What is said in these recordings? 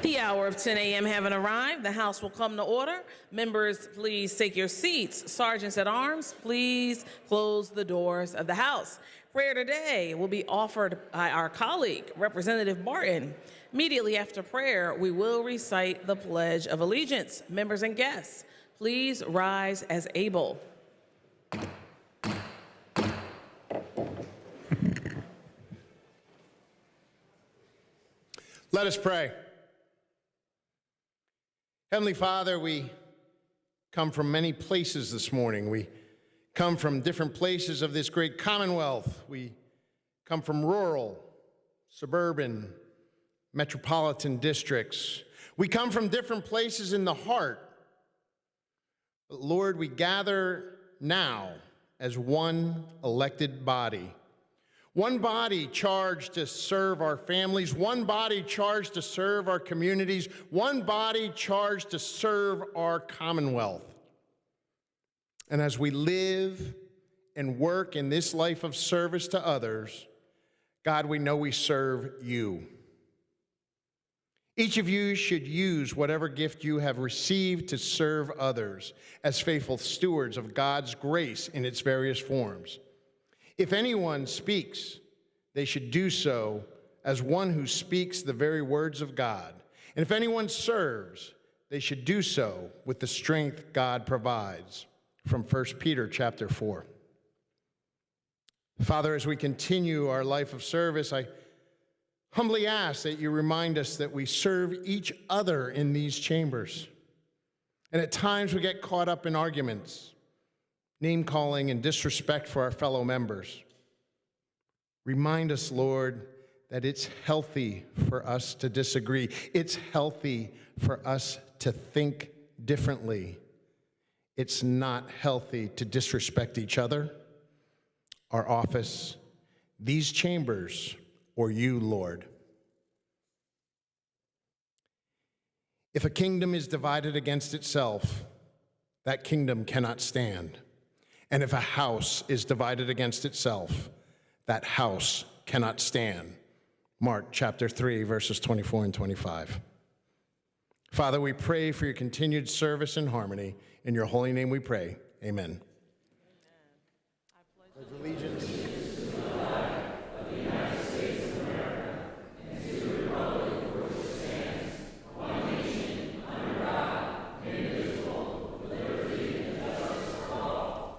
The hour of 10 a.m. having arrived, the House will come to order. Members, please take your seats. Sergeants at arms, please close the doors of the House. Prayer today will be offered by our colleague, Representative Barton. Immediately after prayer, we will recite the Pledge of Allegiance. Members and guests, please rise as able. Let us pray. Heavenly Father, we come from many places this morning. We come from different places of this great Commonwealth. We come from rural, suburban, metropolitan districts. We come from different places in the heart. But Lord, we gather now as one elected body. One body charged to serve our families, one body charged to serve our communities, one body charged to serve our Commonwealth. And as we live and work in this life of service to others, God, we know we serve you. Each of you should use whatever gift you have received to serve others as faithful stewards of God's grace in its various forms. If anyone speaks, they should do so as one who speaks the very words of God. And if anyone serves, they should do so with the strength God provides. From 1 Peter chapter 4. Father, as we continue our life of service, I humbly ask that you remind us that we serve each other in these chambers. And at times we get caught up in arguments, name-calling, and disrespect for our fellow members. Remind us, Lord, that it's healthy for us to disagree. It's healthy for us to think differently. It's not healthy to disrespect each other, our office, these chambers, or you, Lord. If a kingdom is divided against itself, that kingdom cannot stand. And if a house is divided against itself, that house cannot stand. Mark chapter 3, verses 24 and 25. Father, we pray for your continued service and harmony. In your holy name we pray. Amen. I pledge allegiance to the flag of the United States of America and to the republic for which it stands, one nation, under God, indivisible, with liberty and justice for all.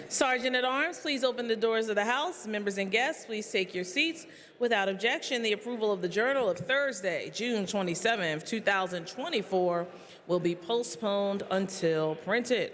Sergeant at arms, please open the doors of the House. Members and guests, please take your seats. Without objection, the approval of the Journal of Thursday, June 27, 2024 will be postponed until printed.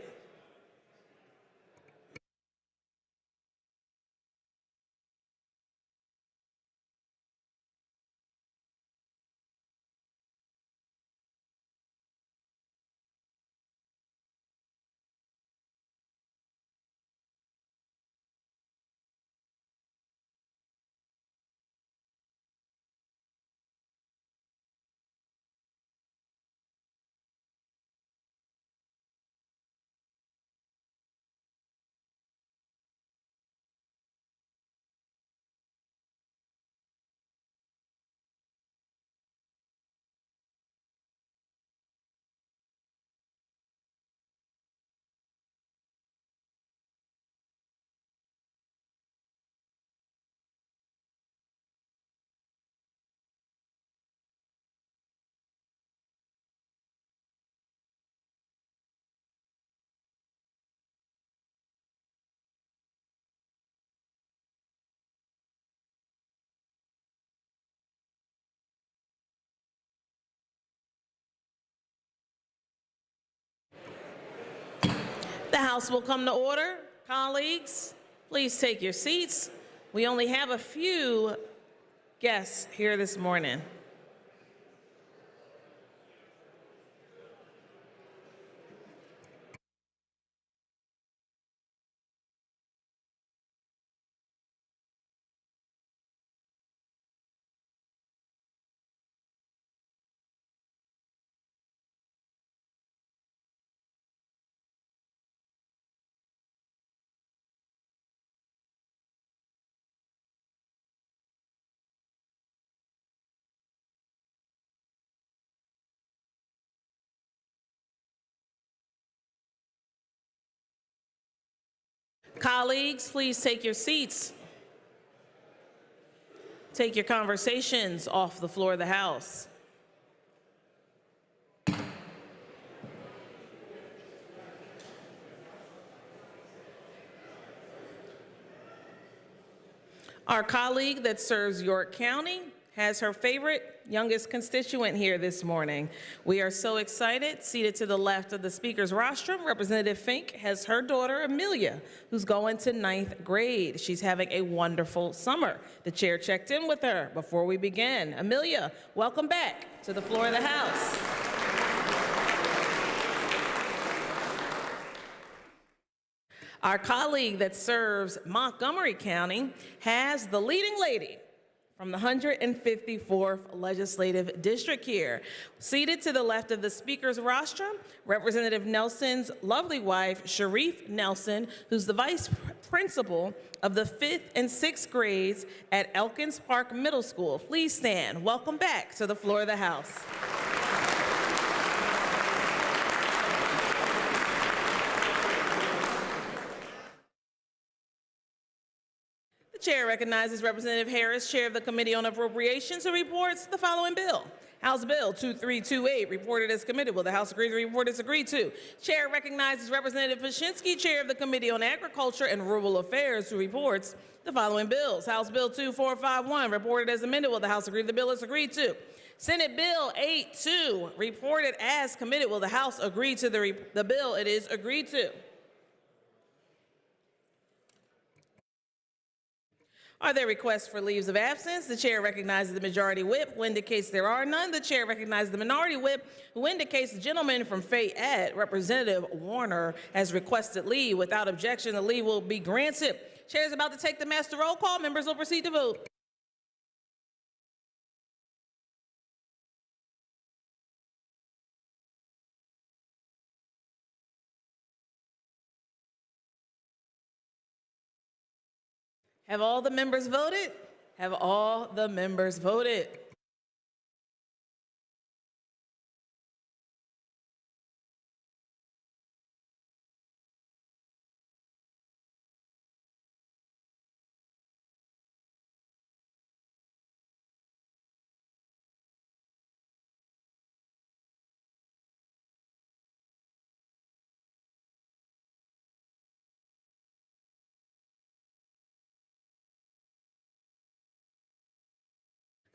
The House will come to order. Colleagues, please take your seats. We only have a few guests here this morning. Colleagues, please take your seats. Take your conversations off the floor of the House. Our colleague that serves York County has her favorite youngest constituent here this morning. We are so excited. Seated to the left of the speaker's rostrum, Representative Fink has her daughter, Amelia, who's going to 9th grade. She's having a wonderful summer. The chair checked in with her before we began. Amelia, welcome back to the floor of the House. Our colleague that serves Montgomery County has the leading lady from the 154th Legislative District here. Seated to the left of the speaker's rostrum, Representative Nelson's lovely wife, Sharif Nelson, who's the vice principal of the 5th and 6th grades at Elkins Park Middle School. Please stand. Welcome back to the floor of the House. Chair recognizes Representative Harris, Chair of the Committee on Appropriations, who reports the following bill. House Bill 2328, reported as committee. Will the House agree to report as agreed to? Chair recognizes Representative Pashinsky, Chair of the Committee on Agriculture and Rural Affairs, who reports the following bills. House Bill 2451, reported as amended. Will the House agree the bill is agreed to? Senate Bill 82, reported as committee. Will the House agree to the bill? It is agreed to. Are there requests for leaves of absence? The chair recognizes the majority whip, who indicates there are none. The chair recognizes the minority whip, who indicates the gentleman from Fayette, Representative Warner, has requested leave. Without objection, the leave will be granted. Chair is about to take the master roll call. Members will proceed to vote. Have all the members voted? Have all the members voted?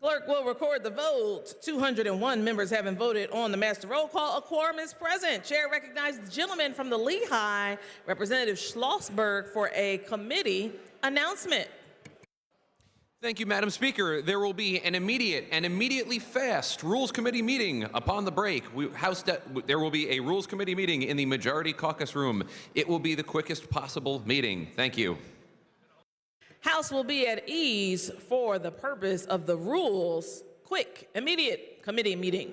Clerk will record the vote. 201 members having voted on the master roll call. A quorum is present. Chair recognizes the gentleman from the Lehigh, Representative Schlossberg, for a committee announcement. Thank you, Madam Speaker. There will be an immediate and immediately fast Rules Committee meeting upon the break. There will be a Rules Committee meeting in the Majority Caucus Room. It will be the quickest possible meeting. Thank you. House will be at ease for the purpose of the Rules Quick, Immediate Committee meeting.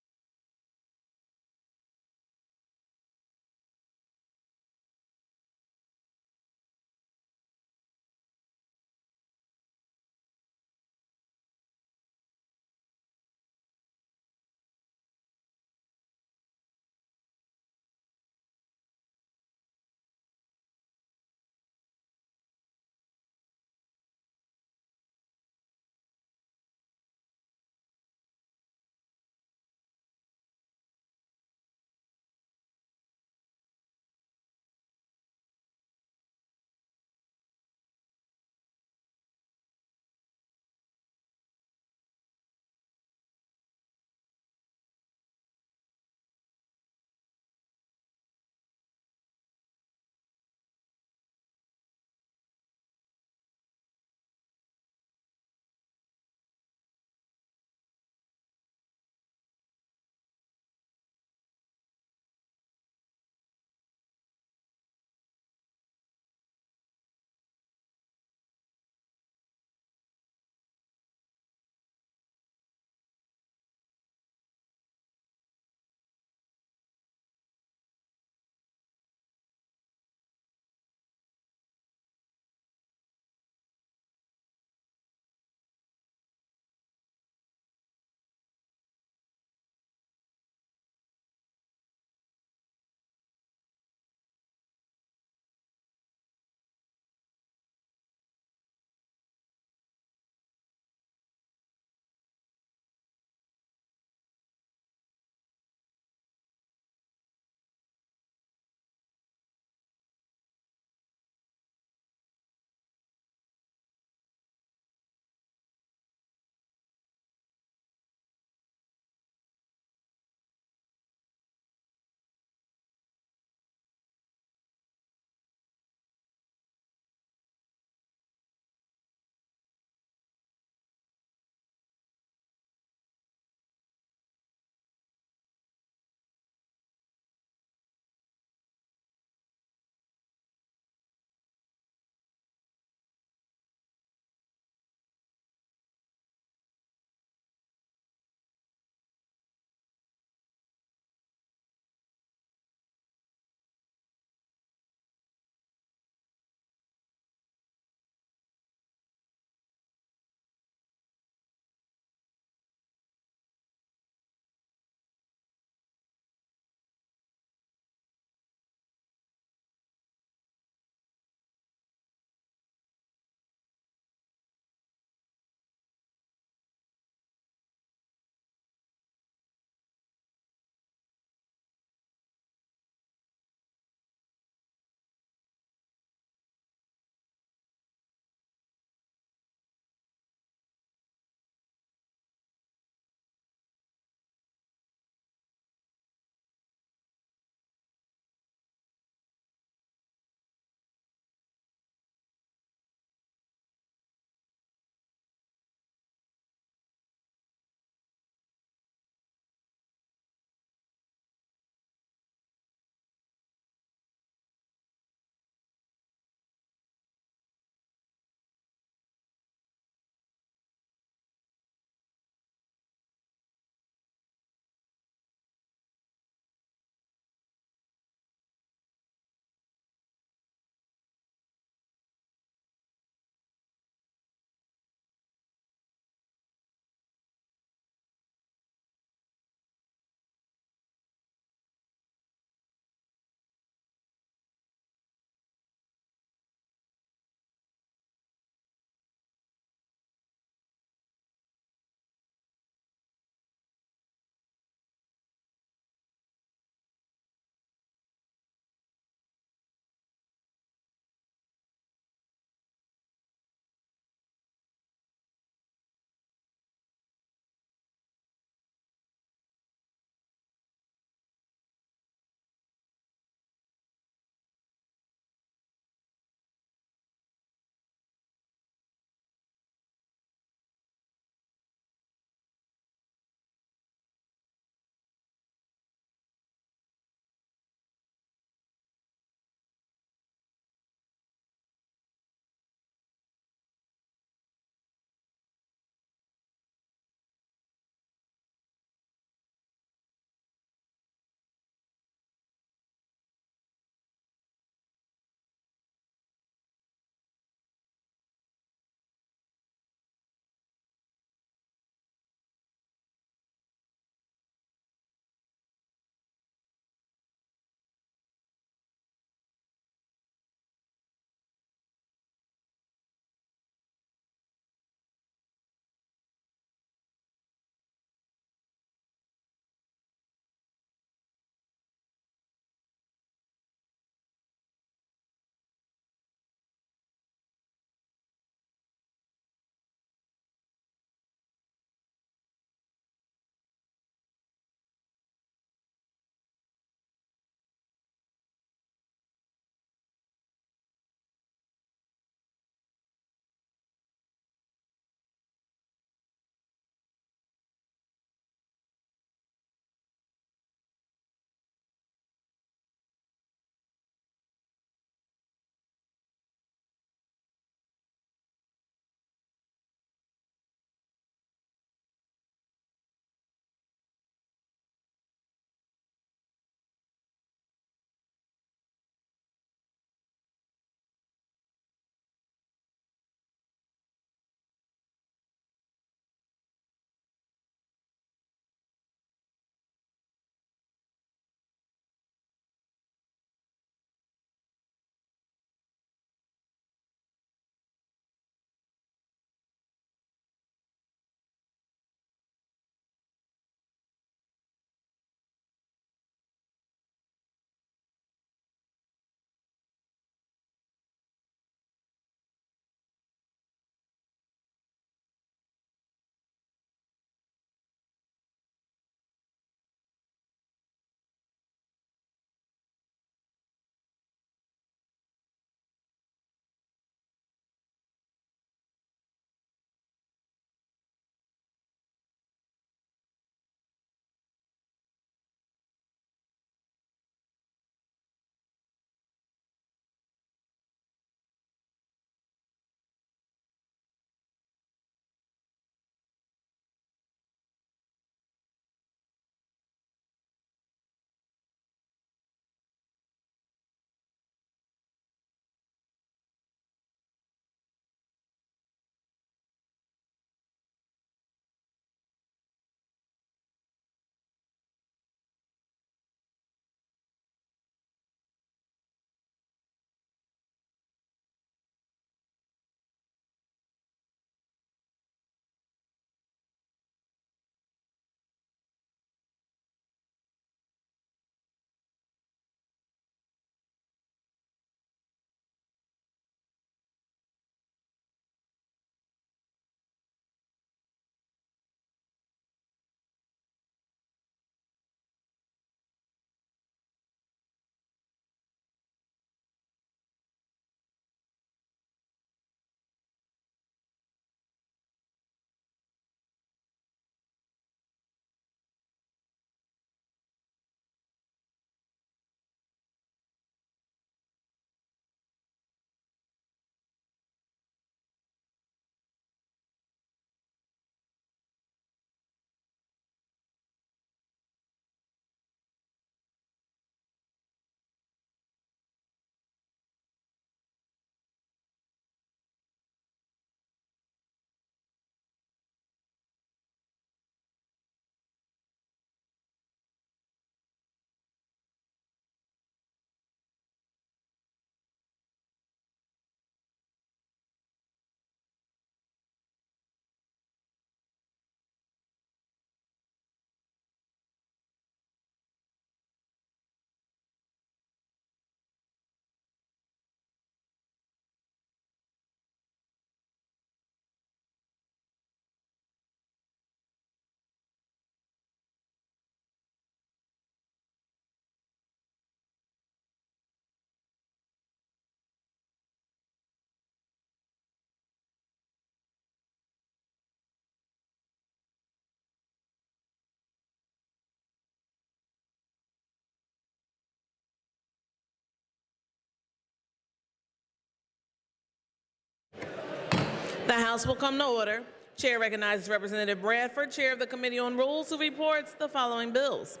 The House will come to order. Chair recognizes Representative Bradford, Chair of the Committee on Rules, who reports the following bills.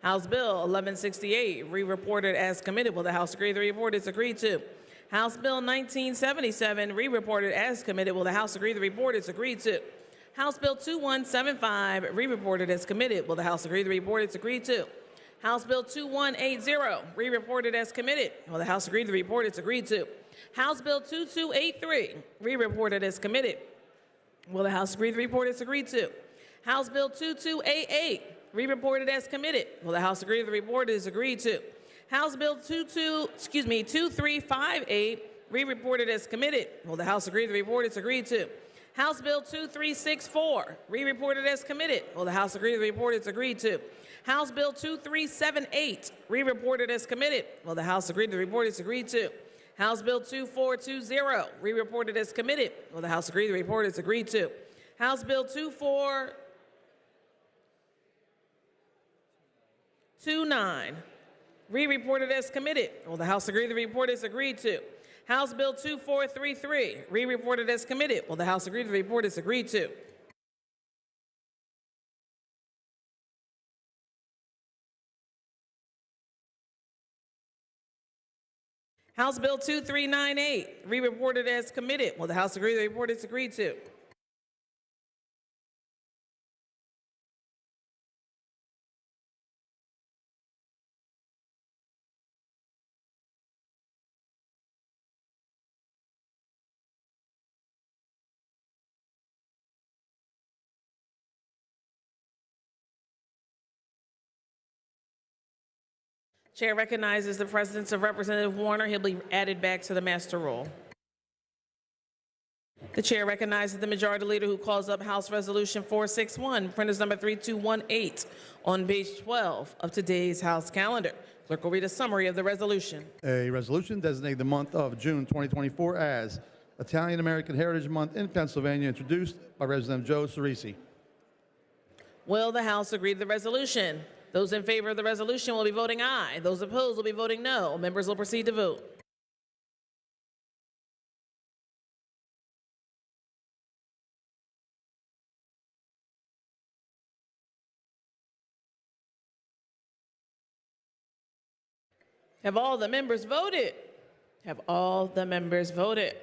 House Bill 1168, re-reported as committee. Will the House agree the report is agreed to? House Bill 1977, re-reported as committee. Will the House agree the report is agreed to? House Bill 2175, re-reported as committee. Will the House agree the report is agreed to? House Bill 2180, re-reported as committee. Will the House agree the report is agreed to? House Bill 2283, re-reported as committee. Will the House agree the report is agreed to? House Bill 2288, re-reported as committee. Will the House agree the report is agreed to? House Bill 2358, re-reported as committee. Will the House agree the report is agreed to? House Bill 2364, re-reported as committee. Will the House agree the report is agreed to? House Bill 2378, re-reported as committee. Will the House agree the report is agreed to? House Bill 2420, re-reported as committee. Will the House agree the report is agreed to? House Bill 2429, re-reported as committee. Will the House agree the report is agreed to? House Bill 2433, re-reported as committee. Will the House agree the report is agreed to? House Bill 2398, re-reported as committee. Will the House agree the report is agreed to? Chair recognizes the presence of Representative Warner. He'll be added back to the master roll. The chair recognizes the majority leader who calls up House Resolution 461, printers number 3218, on page 12 of today's House calendar. Clerk will read a summary of the resolution. A resolution designating the month of June 2024 as Italian American Heritage Month in Pennsylvania, introduced by Representative Joe Cerisi. Will the House agree to the resolution? Those in favor of the resolution will be voting aye. Those opposed will be voting no. Members will proceed to vote. Have all the members voted? Have all the members voted?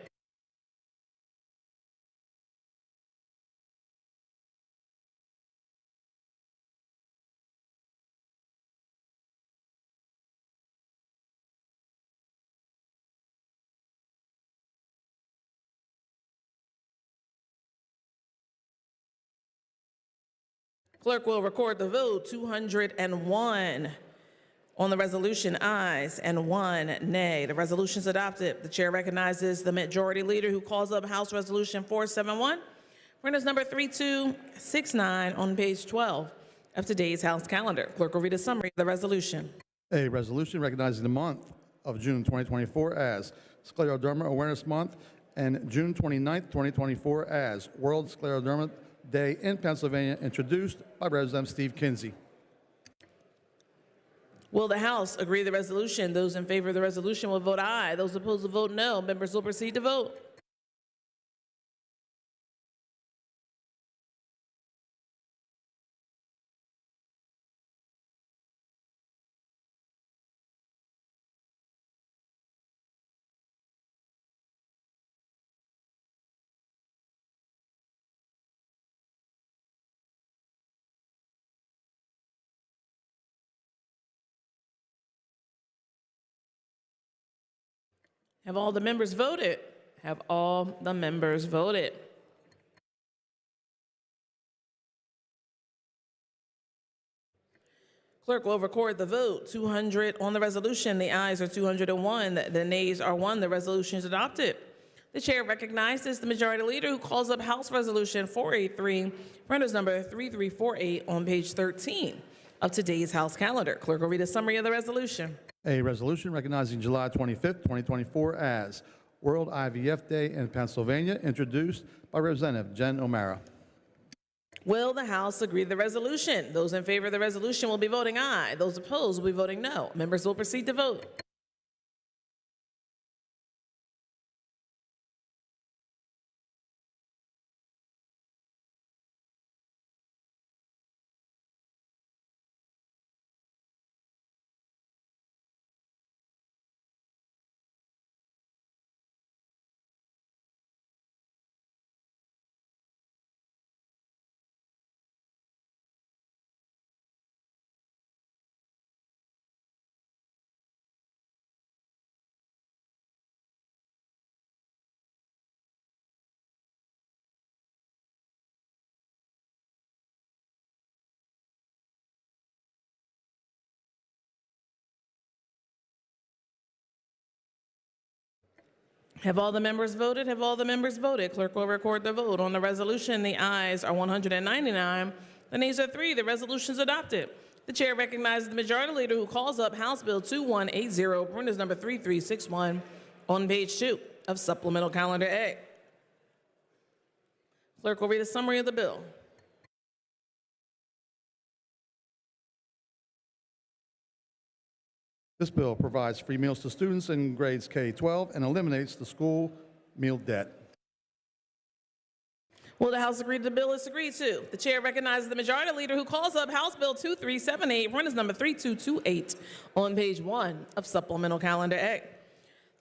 Clerk will record the vote. 201 on the resolution, ayes, and 1 nay. The resolution is adopted. The chair recognizes the majority leader who calls up House Resolution 471, printers number 3269, on page 12 of today's House calendar. Clerk will read a summary of the resolution. A resolution recognizing the month of June 2024 as Scleroderma Awareness Month and June 29, 2024 as World Scleroderma Day in Pennsylvania, introduced by Representative Steve Kinsey. Will the House agree to the resolution? Those in favor of the resolution will vote aye. Those opposed will vote no. Members will proceed to vote. Have all the members voted? Have all the members voted? Clerk will record the vote. 200 on the resolution. The ayes are 201. The nays are 1. The resolution is adopted. The chair recognizes the majority leader who calls up House Resolution 483, printers number 3348, on page 13 of today's House calendar. Clerk will read a summary of the resolution. A resolution recognizing July 25, 2024 as World IVF Day in Pennsylvania, introduced by Representative Jen O'Mara. Will the House agree to the resolution? Those in favor of the resolution will be voting aye. Those opposed will be voting no. Members will proceed to vote. Have all the members voted? Have all the members voted? Clerk will record the vote. On the resolution, the ayes are 199. The nays are 3. The resolution is adopted. The chair recognizes the majority leader who calls up House Bill 2180, printers number 3361, on page 2 of Supplemental Calendar A. Clerk will read a summary of the bill. This bill provides free meals to students in grades K-12 and eliminates the school meal debt. Will the House agree to the bill is agreed to? The chair recognizes the majority leader who calls up House Bill 2378, printers number 3228, on page 1 of Supplemental Calendar A.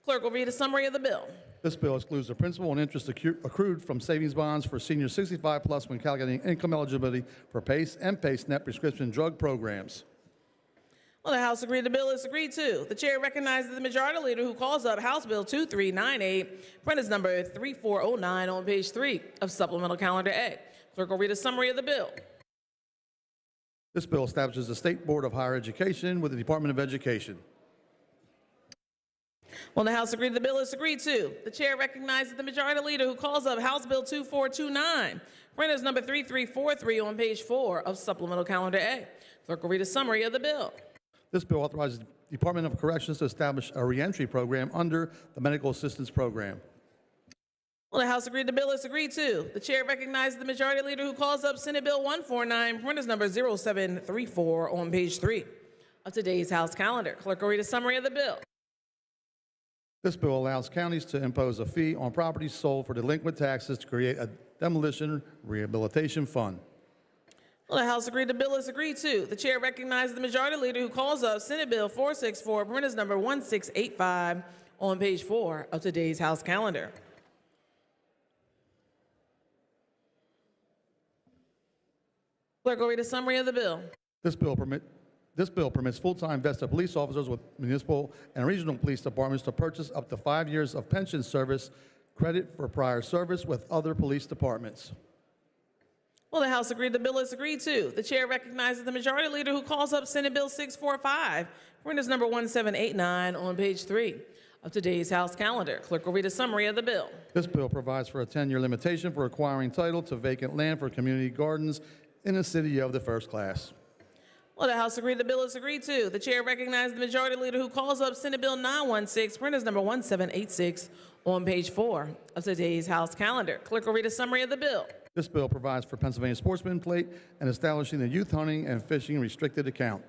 Clerk will read a summary of the bill. This bill excludes the principal and interest accrued from savings bonds for seniors 65 plus when calculating income eligibility for PACE and PACE-NET prescription drug programs. Will the House agree the bill is agreed to? The chair recognizes the majority leader who calls up House Bill 2398, printers number 3409, on page 3 of Supplemental Calendar A. Clerk will read a summary of the bill. This bill establishes the State Board of Higher Education with the Department of Education. Will the House agree the bill is agreed to? The chair recognizes the majority leader who calls up House Bill 2429, printers number 3343, on page 4 of Supplemental Calendar A. Clerk will read a summary of the bill. This bill authorizes the Department of Corrections to establish a reentry program under the Medical Assistance Program. Will the House agree the bill is agreed to? The chair recognizes the majority leader who calls up Senate Bill 149, printers number 0734, on page 3 of today's House calendar. Clerk will read a summary of the bill. This bill allows counties to impose a fee on properties sold for delinquent taxes to create a demolition rehabilitation fund. Will the House agree the bill is agreed to? The chair recognizes the majority leader who calls up Senate Bill 464, printers number 1685, on page 4 of today's House calendar. Clerk will read a summary of the bill. This bill permits full-time vested police officers with municipal and regional police departments to purchase up to 5 years of pension service credit for prior service with other police departments. Will the House agree the bill is agreed to? The chair recognizes the majority leader who calls up Senate Bill 645, printers number 1789, on page 3 of today's House calendar. Clerk will read a summary of the bill. This bill provides for a 10-year limitation for acquiring title to vacant land for community gardens in a city of the first class. Will the House agree the bill is agreed to? The chair recognizes the majority leader who calls up Senate Bill 916, printers number 1786, on page 4 of today's House calendar. Clerk will read a summary of the bill. This bill provides for Pennsylvania sportsman plate and establishing the youth hunting and fishing restricted account.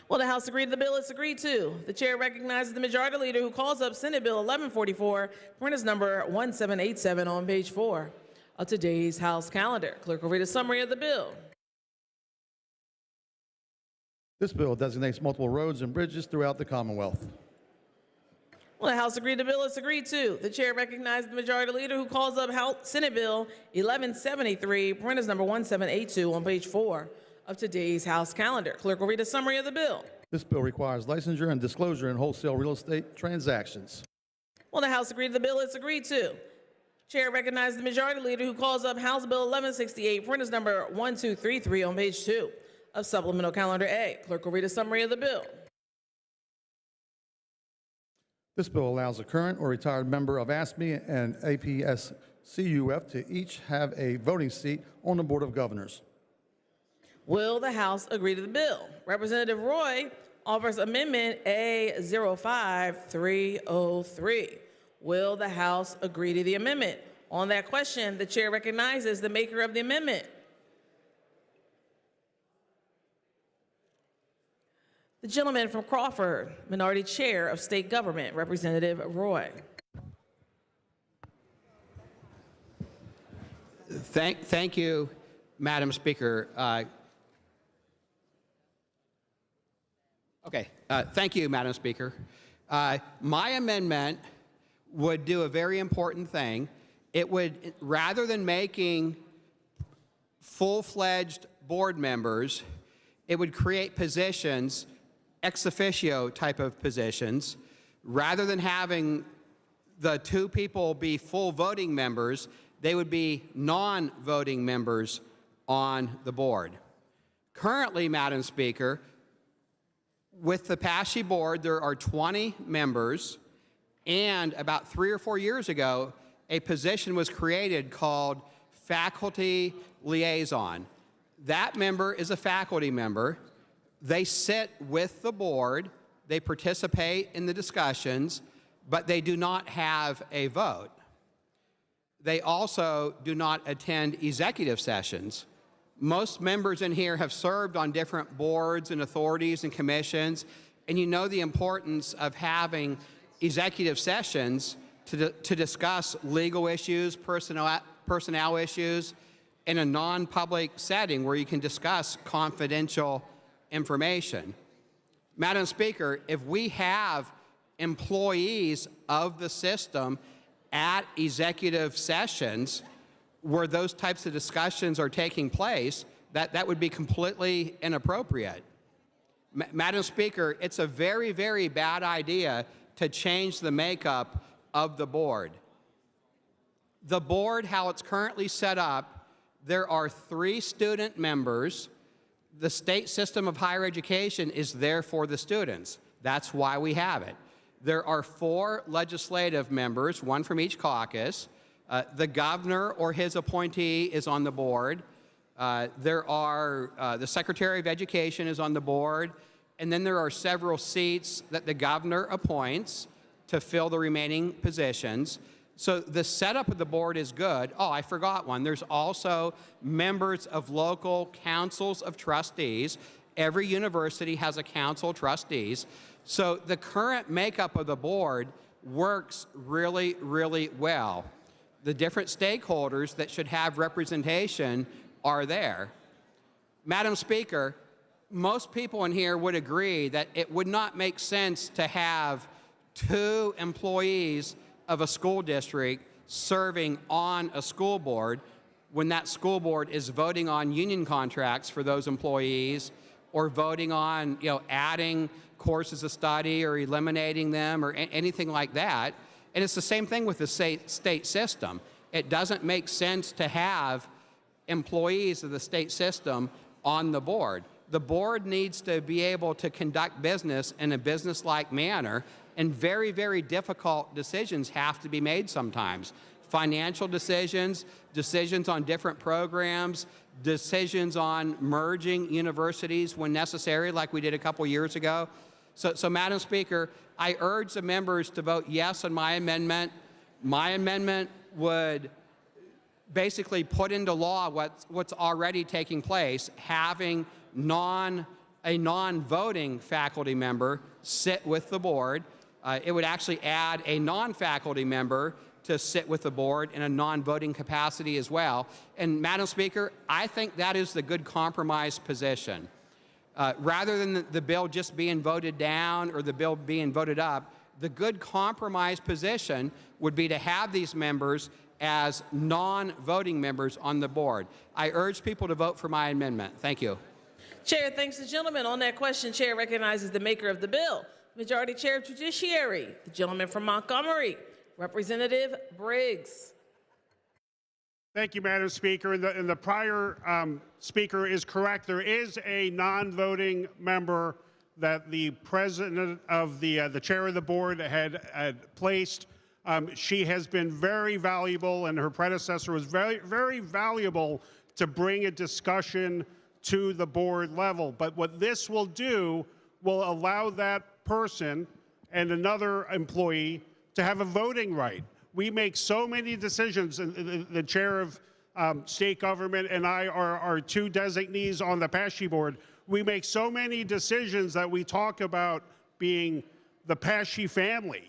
Will the House agree the bill is agreed to? The chair recognizes the majority leader who calls up Senate Bill 1144, printers number 1787, on page 4 of today's House calendar. Clerk will read a summary of the bill. This bill designates multiple roads and bridges throughout the Commonwealth. Will the House agree the bill is agreed to? The chair recognizes the majority leader who calls up Senate Bill 1173, printers number 1782, on page 4 of today's House calendar. Clerk will read a summary of the bill. This bill requires licensure and disclosure in wholesale real estate transactions. Will the House agree the bill is agreed to? Chair recognizes the majority leader who calls up House Bill 1168, printers number 1233, on page 2 of Supplemental Calendar A. Clerk will read a summary of the bill. This bill allows a current or retired member of ASME and APSCUF to each have a voting seat on the Board of Governors. Will the House agree to the bill? Representative Roy offers Amendment A05303. Will the House agree to the amendment? On that question, the chair recognizes the maker of the amendment. The gentleman from Crawford, Minority Chair of State Government, Representative Roy. Thank you, Madam Speaker. Thank you, Madam Speaker. My amendment would do a very important thing. It would, rather than making full-fledged board members, it would create positions, ex officio type of positions. Rather than having the two people be full voting members, they would be non-voting members on the board. Currently, Madam Speaker, with the PASHE board, there are 20 members, And about 3 or 4 years ago, a position was created called faculty liaison. That member is a faculty member. They sit with the board, they participate in the discussions, but they do not have a vote. They also do not attend executive sessions. Most members in here have served on different boards and authorities and commissions, and you know the importance of having executive sessions to discuss legal issues, personnel issues, in a non-public setting where you can discuss confidential information. Madam Speaker, if we have employees of the system at executive sessions where those types of discussions are taking place, that would be completely inappropriate. Madam Speaker, it's a very, very bad idea to change the makeup of the board. The board, how it's currently set up, there are 3 student members. The state system of higher education is there for the students. That's why we have it. There are 4 legislative members, 1 from each caucus. The governor or his appointee is on the board. The Secretary of Education is on the board. And then there are several seats that the governor appoints to fill the remaining positions. So the setup of the board is good. Oh, I forgot one. There's also members of local councils of trustees. Every university has a council of trustees. So the current makeup of the board works really, really well. The different stakeholders that should have representation are there. Madam Speaker, most people in here would agree that it would not make sense to have 2 employees of a school district serving on a school board when that school board is voting on union contracts for those employees or voting on, adding courses of study or eliminating them or anything like that. And it's the same thing with the state system. It doesn't make sense to have employees of the state system on the board. The board needs to be able to conduct business in a business-like manner, and very, very difficult decisions have to be made sometimes. Financial decisions, decisions on different programs, decisions on merging universities when necessary, like we did a couple years ago. So Madam Speaker, I urge the members to vote yes on my amendment. My amendment would basically put into law what's already taking place, having a non-voting faculty member sit with the board. It would actually add a non-faculty member to sit with the board in a non-voting capacity as well. And Madam Speaker, I think that is the good compromise position. Rather than the bill just being voted down or the bill being voted up, the good compromise position would be to have these members as non-voting members on the board. I urge people to vote for my amendment. Thank you. Chair thanks the gentleman. On that question, Chair recognizes the maker of the bill, Majority Chair of Judiciary, the gentleman from Montgomery, Representative Briggs. Thank you, Madam Speaker. And the prior speaker is correct. There is a non-voting member that the president of the chair of the board had placed. She has been very valuable, and her predecessor was very, very valuable to bring a discussion to the board level. But what this will do will allow that person and another employee to have a voting right. We make so many decisions, and the chair of state government and I are 2 designees on the PASHE board. We make so many decisions that we talk about being the PASHE family.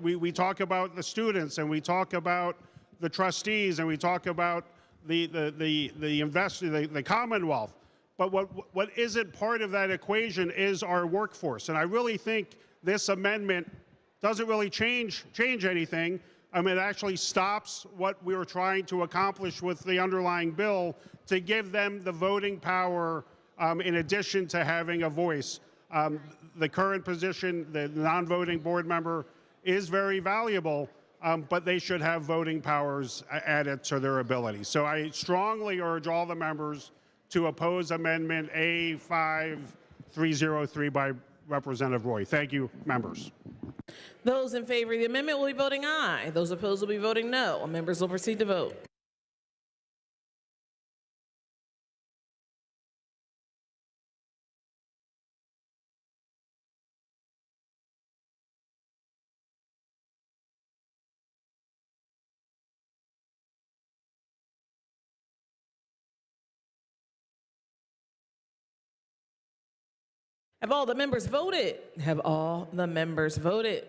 We talk about the students, and we talk about the trustees, and we talk about the investor, the Commonwealth. But what isn't part of that equation is our workforce. And I really think this amendment doesn't really change anything. It actually stops what we were trying to accomplish with the underlying bill to give them the voting power in addition to having a voice. The current position, the non-voting board member, is very valuable, but they should have voting powers added to their ability. So I strongly urge all the members to oppose Amendment A5303 by Representative Roy. Thank you, members. Those in favor of the amendment will be voting aye. Those opposed will be voting no. Members will proceed to vote. Have all the members voted? Have all the members voted?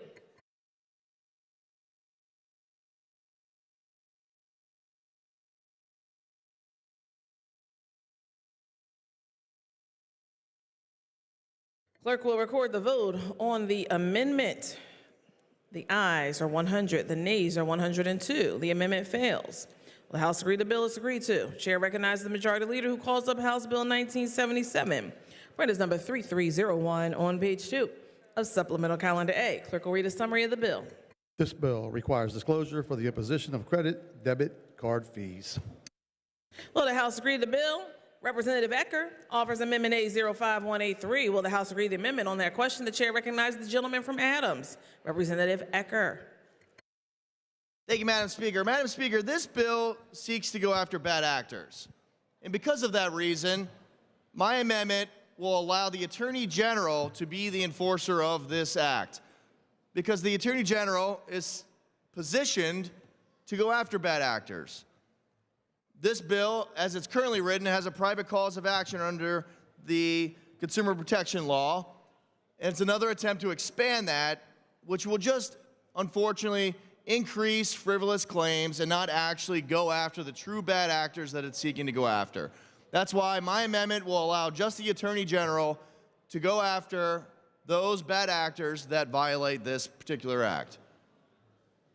Clerk will record the vote on the amendment. The ayes are 100, the nays are 102. The amendment fails. Will the House agree the bill is agreed to? Chair recognizes the Majority Leader who calls up House Bill 1977. Read is number 3301 on page 2 of Supplemental Calendar A. Clerk will read a summary of the bill. This bill requires disclosure for the imposition of credit debit card fees. Will the House agree to the bill? Representative Ecker offers Amendment A05183. Will the House agree to the amendment? On that question, the chair recognizes the gentleman from Adams, Representative Ecker. Thank you, Madam Speaker. Madam Speaker, this bill seeks to go after bad actors. And because of that reason, my amendment will allow the Attorney General to be the enforcer of this act. Because the Attorney General is positioned to go after bad actors. This bill, as it's currently written, has a private cause of action under the Consumer Protection Law. And it's another attempt to expand that, which will just, unfortunately, increase frivolous claims and not actually go after the true bad actors that it's seeking to go after. That's why my amendment will allow just the Attorney General to go after those bad actors that violate this particular act.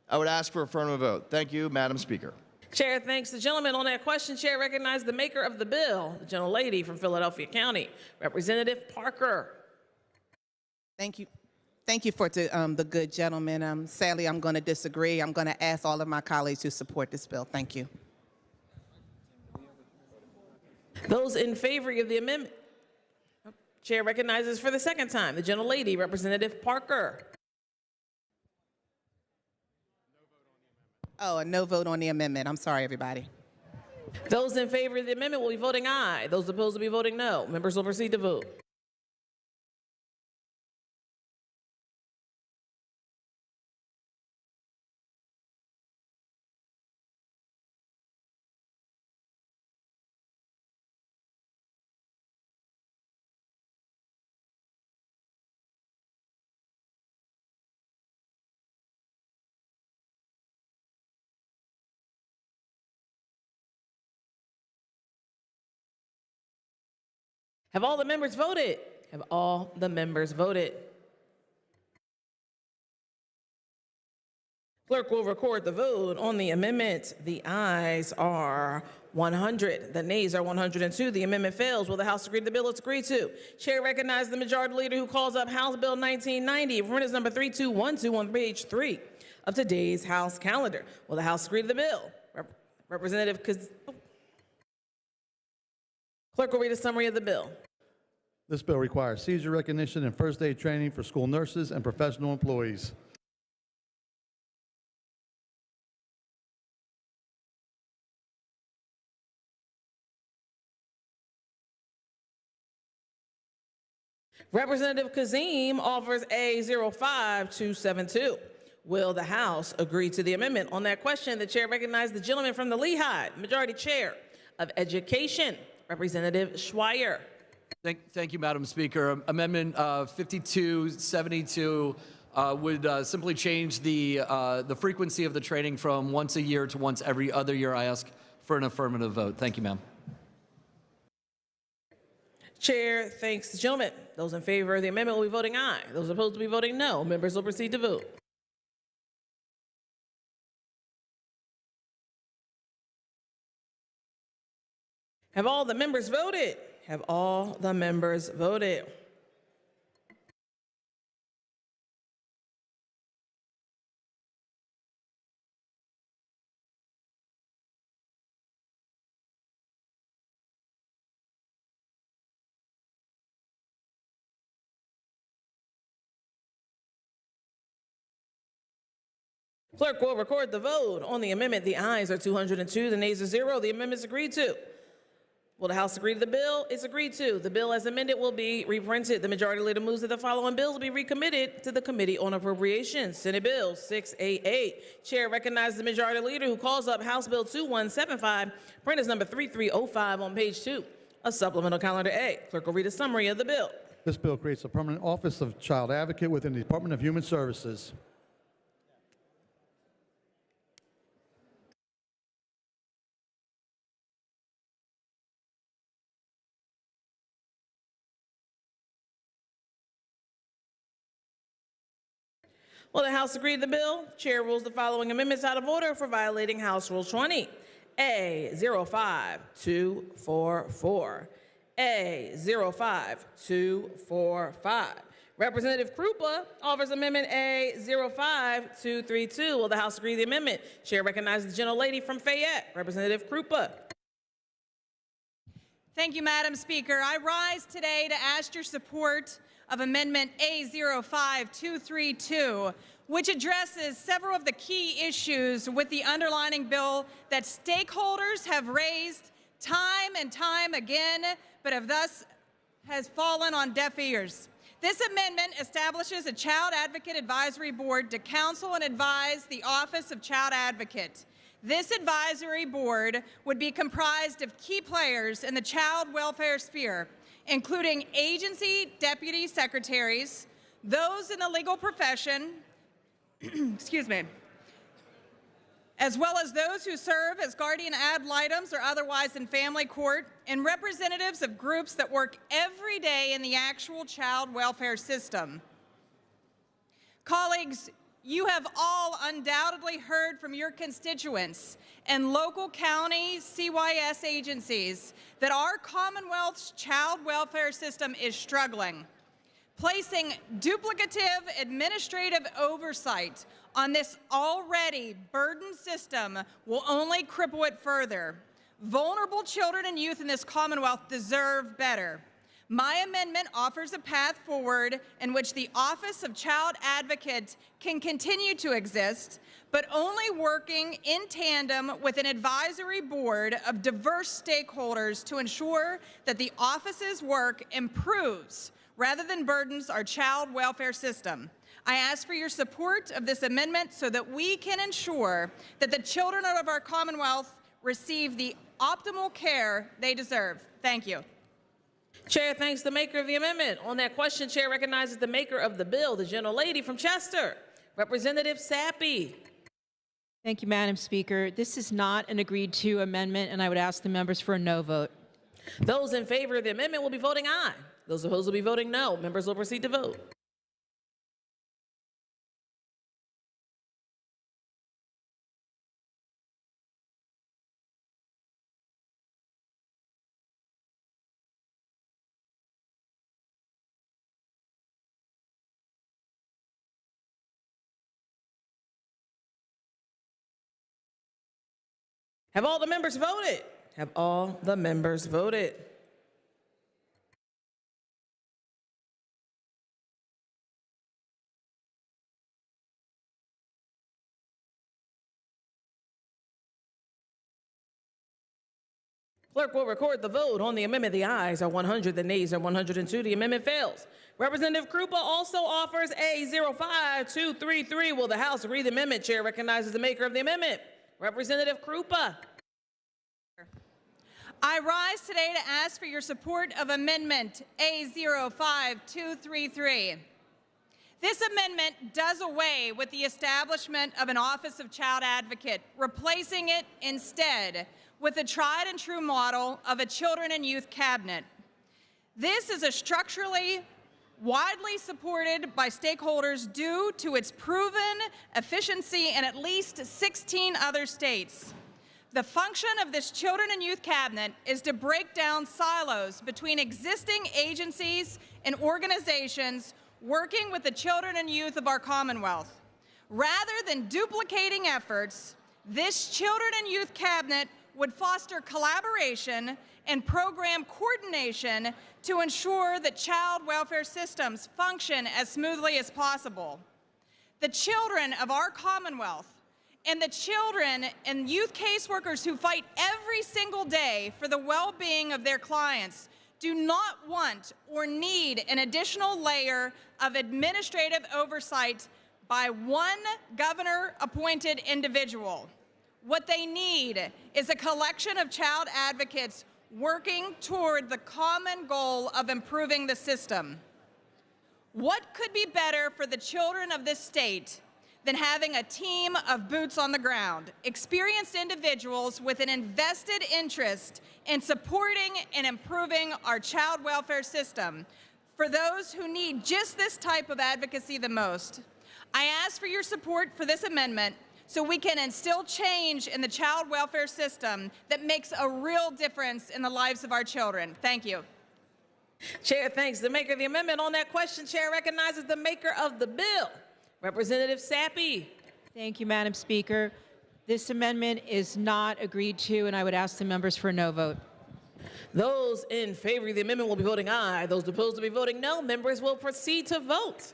I would ask for affirmative vote. Thank you, Madam Speaker. Chair thanks the gentleman. On that question, chair recognizes the maker of the bill, the gentlelady from Philadelphia County, Representative Parker. Thank you. Thank you for the good gentleman. Sadly, I'm going to disagree. I'm going to ask all of my colleagues to support this bill. Thank you. Those in favor of the amendment, chair recognizes for the second time the gentlelady, Representative Parker. Oh, a no vote on the amendment. I'm sorry, everybody. Those in favor of the amendment will be voting aye. Those opposed will be voting no. Members will proceed to vote. Have all the members voted? Have all the members voted? Clerk will record the vote on the amendment. The ayes are 100. The nays are 102. The amendment fails. Will the House agree to the bill it's agreed to? Chair recognizes the Majority Leader who calls up House Bill 1990. Reference number 3212 on page 3 of today's House calendar. Will the House agree to the bill? Representative Clerk will read a summary of the bill. This bill requires seizure recognition and first aid training for school nurses and professional employees. Representative Kazim offers A05272. Will the House agree to the amendment? On that question, the chair recognizes the gentleman from the Lehigh, Majority Chair of Education, Representative Schweier. Thank you, Madam Speaker. Amendment 5272 would simply change the frequency of the training from once a year to once every other year. I ask for an affirmative vote. Thank you, ma'am. Chair thanks the gentleman. Those in favor of the amendment will be voting aye. Those opposed will be voting no. Members will proceed to vote. Have all the members voted? Have all the members voted? Clerk will record the vote on the amendment. The ayes are 202, the nays are 0. The amendment is agreed to. Will the House agree to the bill? It's agreed to. The bill as amended will be reprinted. The majority leader moves that the following bills will be recommitted to the Committee on Appropriations. Senate Bill 688. Chair recognizes the majority leader who calls up House Bill 2175, printers number 3305 on page 2 of Supplemental Calendar A. Clerk will read a summary of the bill. This bill creates a permanent office of child advocate within the Department of Human Services. Will the House agree to the bill? Chair rules the following amendments out of order for violating House Rule 20. A 05244. A 05245. Representative Krupa offers Amendment A 05232. Will the House agree to the amendment? Chair recognizes the gentlelady from Fayette, Representative Krupa. Thank you, Madam Speaker. I rise today to ask your support of Amendment A05232, which addresses several of the key issues with the underlying bill that stakeholders have raised time and time again, but have thus has fallen on deaf ears. This amendment establishes a Child Advocate Advisory Board to counsel and advise the Office of Child Advocate. This advisory board would be comprised of key players in the child welfare sphere, including agency deputy secretaries, those in the legal profession, excuse me, as well as those who serve as guardian ad litems or otherwise in family court, and representatives of groups that work every day in the actual child welfare system. Colleagues, you have all undoubtedly heard from your constituents and local county CYS agencies that our Commonwealth's child welfare system is struggling. Placing duplicative administrative oversight on this already burdened system will only cripple it further. Vulnerable children and youth in this Commonwealth deserve better. My amendment offers a path forward in which the Office of Child Advocate can continue to exist, but only working in tandem with an advisory board of diverse stakeholders to ensure that the office's work improves rather than burdens our child welfare system. I ask for your support of this amendment so that we can ensure that the children of our Commonwealth receive the optimal care they deserve. Thank you. Chair thanks the maker of the amendment. On that question, Chair recognizes the maker of the bill, the gentlelady from Chester, Representative Sappy. Thank you, Madam Speaker. This is not an agreed-to amendment, and I would ask the members for a no vote. Those in favor of the amendment will be voting aye. Those opposed will be voting no. Members will proceed to vote. Have all the members voted? Have all the members voted? Clerk will record the vote on the amendment. The ayes are 100, the nays are 102. The amendment fails. Representative Krupa also offers A 05233. Will the House agree to the amendment? Chair recognizes the maker of the amendment, Representative Krupa. I rise today to ask for your support of Amendment A05233. This amendment does away with the establishment of an Office of Child Advocate, replacing it instead with the tried and true model of a Children and Youth Cabinet. This is a structurally widely supported by stakeholders due to its proven efficiency in at least 16 other states. The function of this Children and Youth Cabinet is to break down silos between existing agencies and organizations working with the children and youth of our Commonwealth. Rather than duplicating efforts, this Children and Youth Cabinet would foster collaboration and program coordination to ensure that child welfare systems function as smoothly as possible. The children of our Commonwealth And the children and youth caseworkers who fight every single day for the well-being of their clients do not want or need an additional layer of administrative oversight by one governor-appointed individual. What they need is a collection of child advocates working toward the common goal of improving the system. What could be better for the children of this state than having a team of boots on the ground, experienced individuals with an invested interest in supporting and improving our child welfare system for those who need just this type of advocacy the most? I ask for your support for this amendment so we can instill change in the child welfare system that makes a real difference in the lives of our children. Thank you. Chair thanks the maker of the amendment. On that question, Chair recognizes the maker of the bill, Representative Sappi. Thank you, Madam Speaker. This amendment is not agreed to, and I would ask the members for a no vote. Those in favor of the amendment will be voting aye. Those opposed will be voting no. Members will proceed to vote.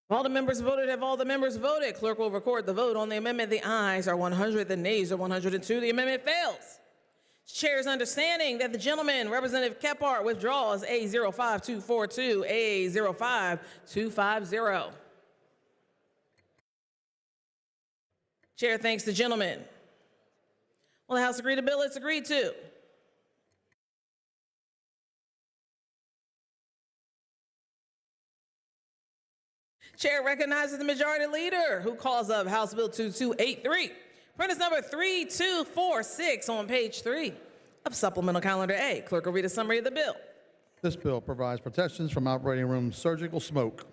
All the members voted. Have all the members voted? Clerk will record the vote on the amendment. The ayes are 100, the nays are 102. The amendment fails. Chair's understanding that the gentleman, Representative Kephart, withdraws A05242, A05250. Chair thanks the gentleman. Will the House agree to bill? It's agreed to. Chair recognizes the majority leader who calls up House Bill 2283. Print number 3246 on page 3 of Supplemental Calendar A. Clerk will read a summary of the bill. This bill provides protections from operating room surgical smoke.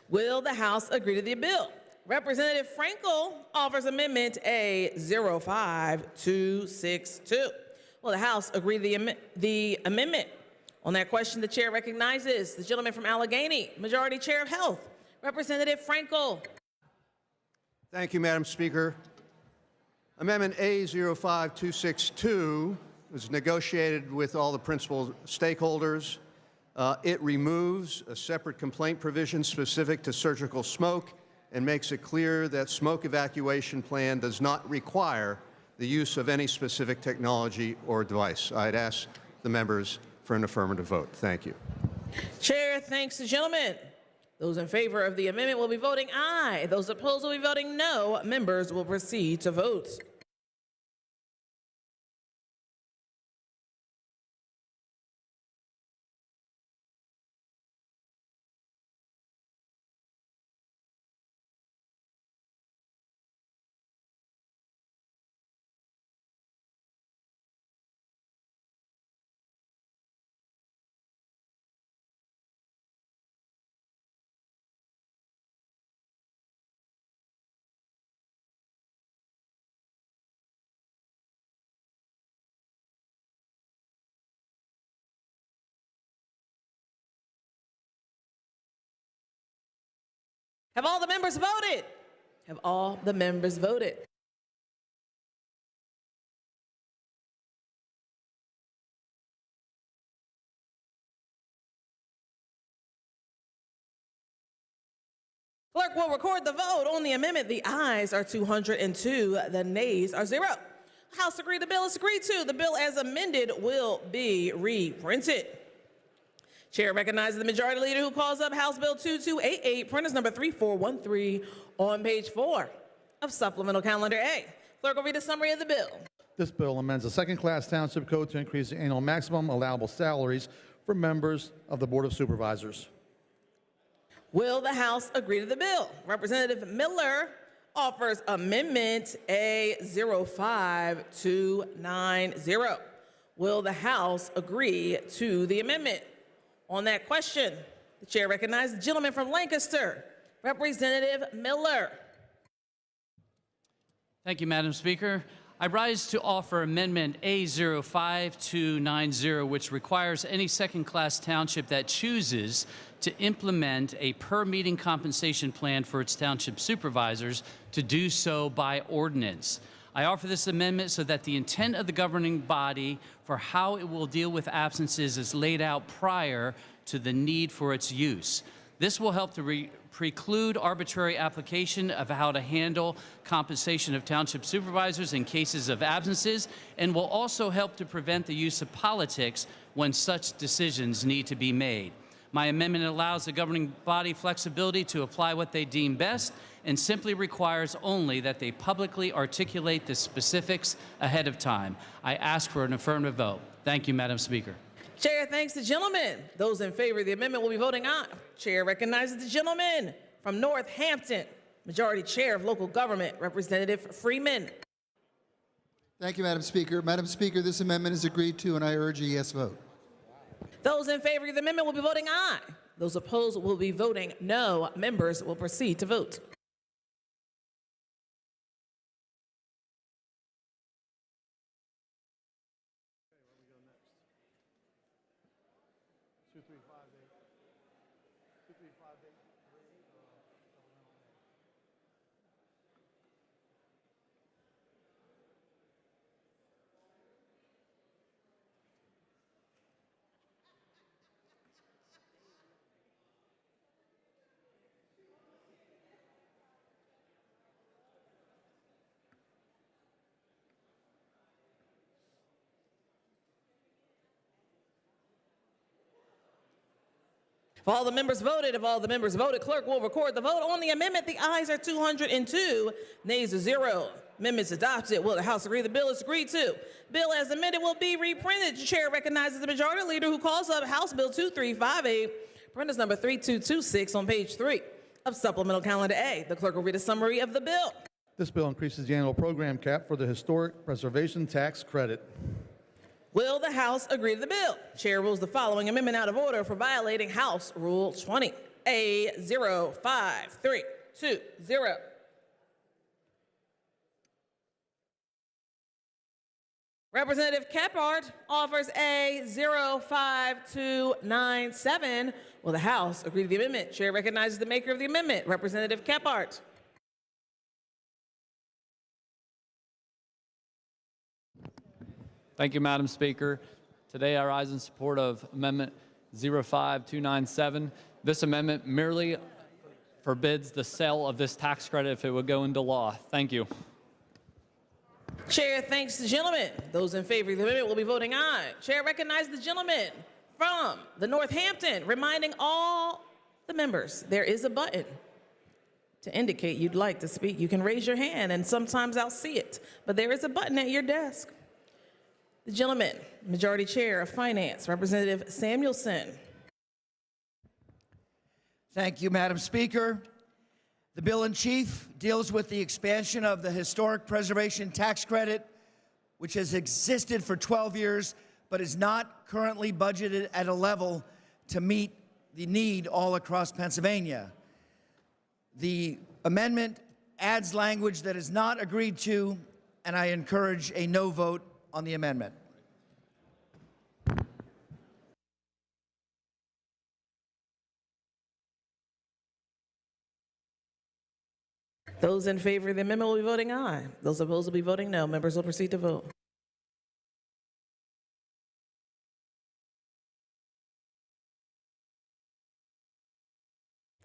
Will the House agree to the bill? Representative Frankel offers amendment A05262. Will the House agree to the amendment? On that question, the chair recognizes the gentleman from Allegheny, Majority Chair of Health, Representative Frankel. Thank you, Madam Speaker. Amendment A05262 was negotiated with all the principal stakeholders. It removes a separate complaint provision specific to surgical smoke and makes it clear that smoke evacuation plan does not require the use of any specific technology or device. I'd ask the members for an affirmative vote. Thank you. Chair thanks the gentleman. Those in favor of the amendment will be voting aye. Those opposed will be voting no. Members will proceed to vote. Have all the members voted? Have all the members voted? Clerk will record the vote on the amendment. The ayes are 202, the nays are 0. House agreed the bill is agreed to. The bill as amended will be reprinted. Chair recognizes the majority leader who calls up House Bill 2288, printers number 3413 on page 4 of Supplemental Calendar A. Clerk will read a summary of the bill. This bill amends the second-class township code to increase the annual maximum allowable salaries for members of the Board of Supervisors. Will the House agree to the bill? Representative Miller offers amendment A05290. Will the House agree to the amendment? On that question, the chair recognizes the gentleman from Lancaster, Representative Miller. Thank you, Madam Speaker. I rise to offer Amendment A05290, which requires any second-class township that chooses to implement a per-meeting compensation plan for its township supervisors to do so by ordinance. I offer this amendment so that the intent of the governing body for how it will deal with absences is laid out prior to the need for its use. This will help to preclude arbitrary application of how to handle compensation of township supervisors in cases of absences, and will also help to prevent the use of politics when such decisions need to be made. My amendment allows the governing body flexibility to apply what they deem best and simply requires only that they publicly articulate the specifics ahead of time. I ask for an affirmative vote. Thank you, Madam Speaker. Chair thanks the gentleman. Those in favor of the amendment will be voting aye. Chair recognizes the gentleman from Northampton, Majority Chair of Local Government, Representative Freeman. Thank you, Madam Speaker. Madam Speaker, this amendment is agreed to, and I urge a yes vote. Those in favor of the amendment will be voting aye. Those opposed will be voting no. Members will proceed to vote. If all the members voted, clerk will record the vote on the amendment. The ayes are 202, nays are 0. Amendment's adopted. Will the House agree the bill is agreed to? Bill as amended will be reprinted. The chair recognizes the majority leader who calls up House Bill 2358, printers number 3226 on page 3 of Supplemental Calendar A. The clerk will read a summary of the bill. This bill increases the annual program cap for the Historic Preservation Tax Credit. Will the House agree to the bill? Chair rules the following amendment out of order for violating House Rule 20. A05320. Representative Kephart offers A05297. Will the House agree to the amendment? Chair recognizes the maker of the amendment, Representative Kephart. Thank you, Madam Speaker. Today I rise in support of Amendment 05297. This amendment merely forbids the sale of this tax credit if it would go into law. Thank you. Chair thanks the gentleman. Those in favor of the amendment will be voting aye. Chair recognizes the gentleman from the Northampton, reminding all the members there is a button to indicate you'd like to speak. You can raise your hand, and sometimes I'll see it, but there is a button at your desk. The gentleman, Majority Chair of Finance, Representative Samuelson. Thank you, Madam Speaker. The bill in chief deals with the expansion of the Historic Preservation Tax Credit, which has existed for 12 years, but is not currently budgeted at a level to meet the need all across Pennsylvania. The amendment adds language that is not agreed to, and I encourage a no vote on the amendment. Those in favor of the amendment will be voting aye. Those opposed will be voting no. Members will proceed to vote.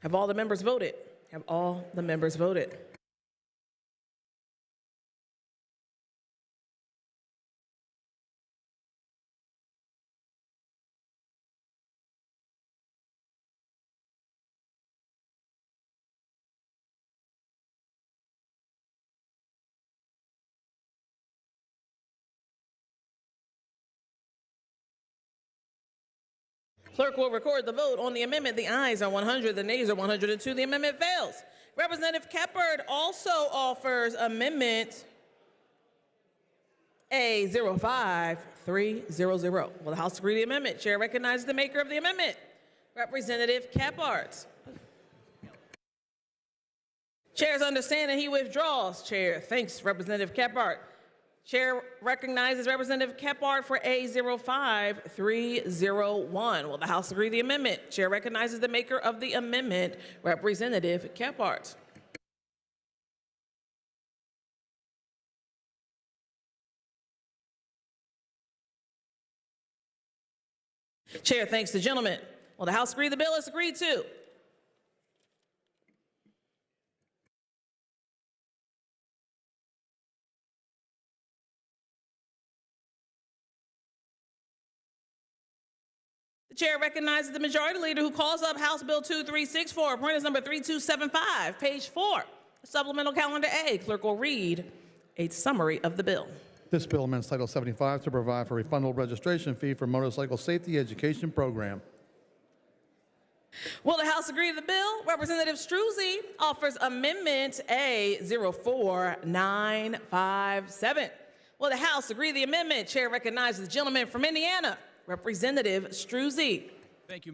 Have all the members voted? Have all the members voted? Clerk will record the vote on the amendment. The ayes are 100, the nays are 102. The amendment fails. Representative Kephart also offers amendment A05300. Will the House agree to the amendment? Chair recognizes the maker of the amendment, Representative Kephart. Chair's understanding he withdraws. Chair thanks Representative Kephart. Chair recognizes Representative Kephart for A05301. Will the House agree to the amendment? Chair recognizes the maker of the amendment, Representative Kephart. Chair thanks the gentleman. Will the House agree the bill is agreed to? The chair recognizes the majority leader who calls up House Bill 2364, appointments number 3275, page 4, supplemental calendar A. Clerk will read a summary of the bill. This bill amends Title 75 to provide for a refundable registration fee for motorcycle safety education program. Will the House agree to the bill? Representative Struzzi offers Amendment A04957. Will the House agree to the amendment? Chair recognizes the gentleman from Indiana, Representative Struzzi. Thank you,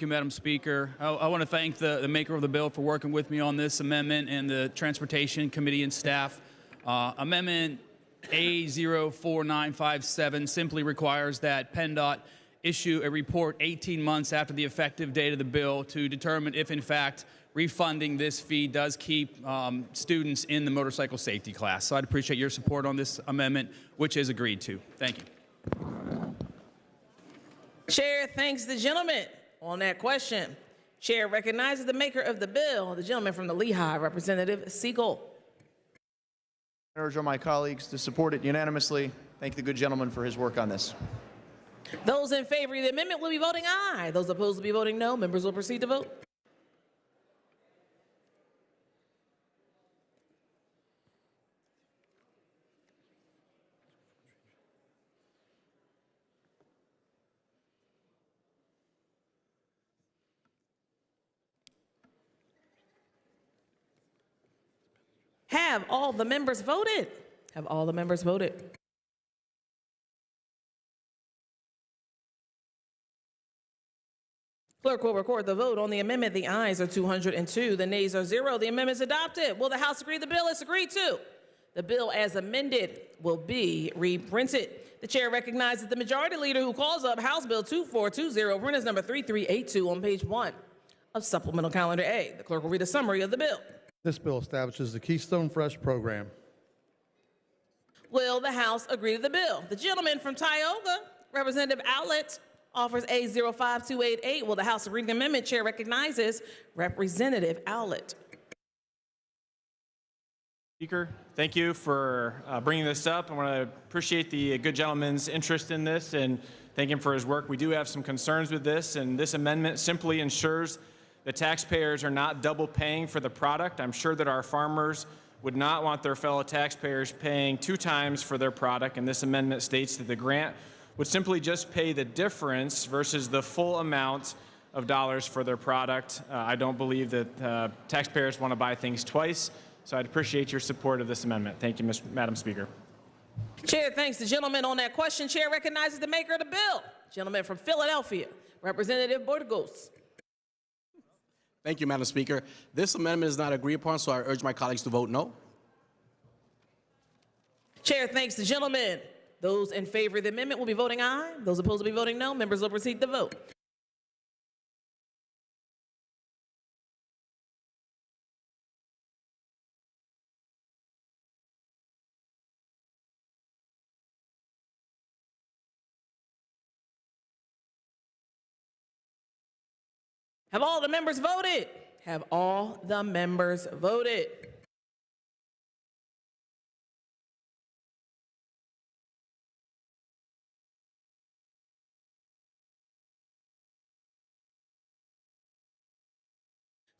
Madam Speaker. I want to thank the maker of the bill for working with me on this amendment and the Transportation Committee and staff. Amendment A04957 simply requires that PennDOT issue a report 18 months after the effective date of the bill to determine if, in fact, refunding this fee does keep students in the motorcycle safety class. So I'd appreciate your support on this amendment, which is agreed to. Thank you. Chair thanks the gentleman on that question. Chair recognizes the maker of the bill, the gentleman from the Lehigh, Representative Siegel. I urge all my colleagues to support it unanimously. Thank the good gentleman for his work on this. Those in favor of the amendment will be voting aye. Those opposed will be voting no. Members will proceed to vote. Have all the members voted? Have all the members voted? Clerk will record the vote on the amendment. The ayes are 202, the nays are 0. The amendment is adopted. Will the House agree the bill is agreed to? The bill as amended will be reprinted. The chair recognizes the majority leader who calls up House Bill 2420, printers number 3382 on page 1 of supplemental calendar A. The clerk will read a summary of the bill. This bill establishes the Keystone Fresh program. Will the House agree to the bill? The gentleman from Tioga, Representative Owlett, offers A05288. Will the House agree to the amendment? Chair recognizes Representative Owlett. Speaker, thank you for bringing this up. I want to appreciate the good gentleman's interest in this and thank him for his work. We do have some concerns with this, and this amendment simply ensures that taxpayers are not double paying for the product. I'm sure that our farmers would not want their fellow taxpayers paying 2 times for their product, and this amendment states that the grant would simply just pay the difference versus the full amount of dollars for their product. I don't believe that taxpayers want to buy things twice, so I'd appreciate your support of this amendment. Thank you, Madam Speaker. Chair thanks the gentleman on that question. Chair recognizes the maker of the bill, gentleman from Philadelphia, Representative Bortegos. Thank you, Madam Speaker. This amendment is not agreed upon, so I urge my colleagues to vote no. Chair thanks the gentleman. Those in favor of the amendment will be voting aye. Those opposed will be voting no. Members will proceed to vote. Have all the members voted? Have all the members voted?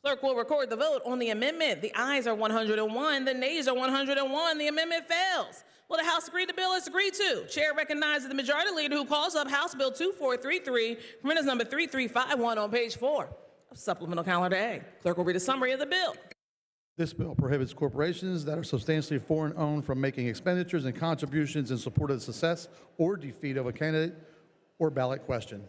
Clerk will record the vote on the amendment. The ayes are 101, the nays are 101. The amendment fails. Will the House agree the bill is agreed to? Chair recognizes the majority leader who calls up House Bill 2433, minutes number 3351 on page 4 of supplemental calendar A. Clerk will read a summary of the bill. This bill prohibits corporations that are substantially foreign-owned from making expenditures and contributions in support of the success or defeat of a candidate or ballot question.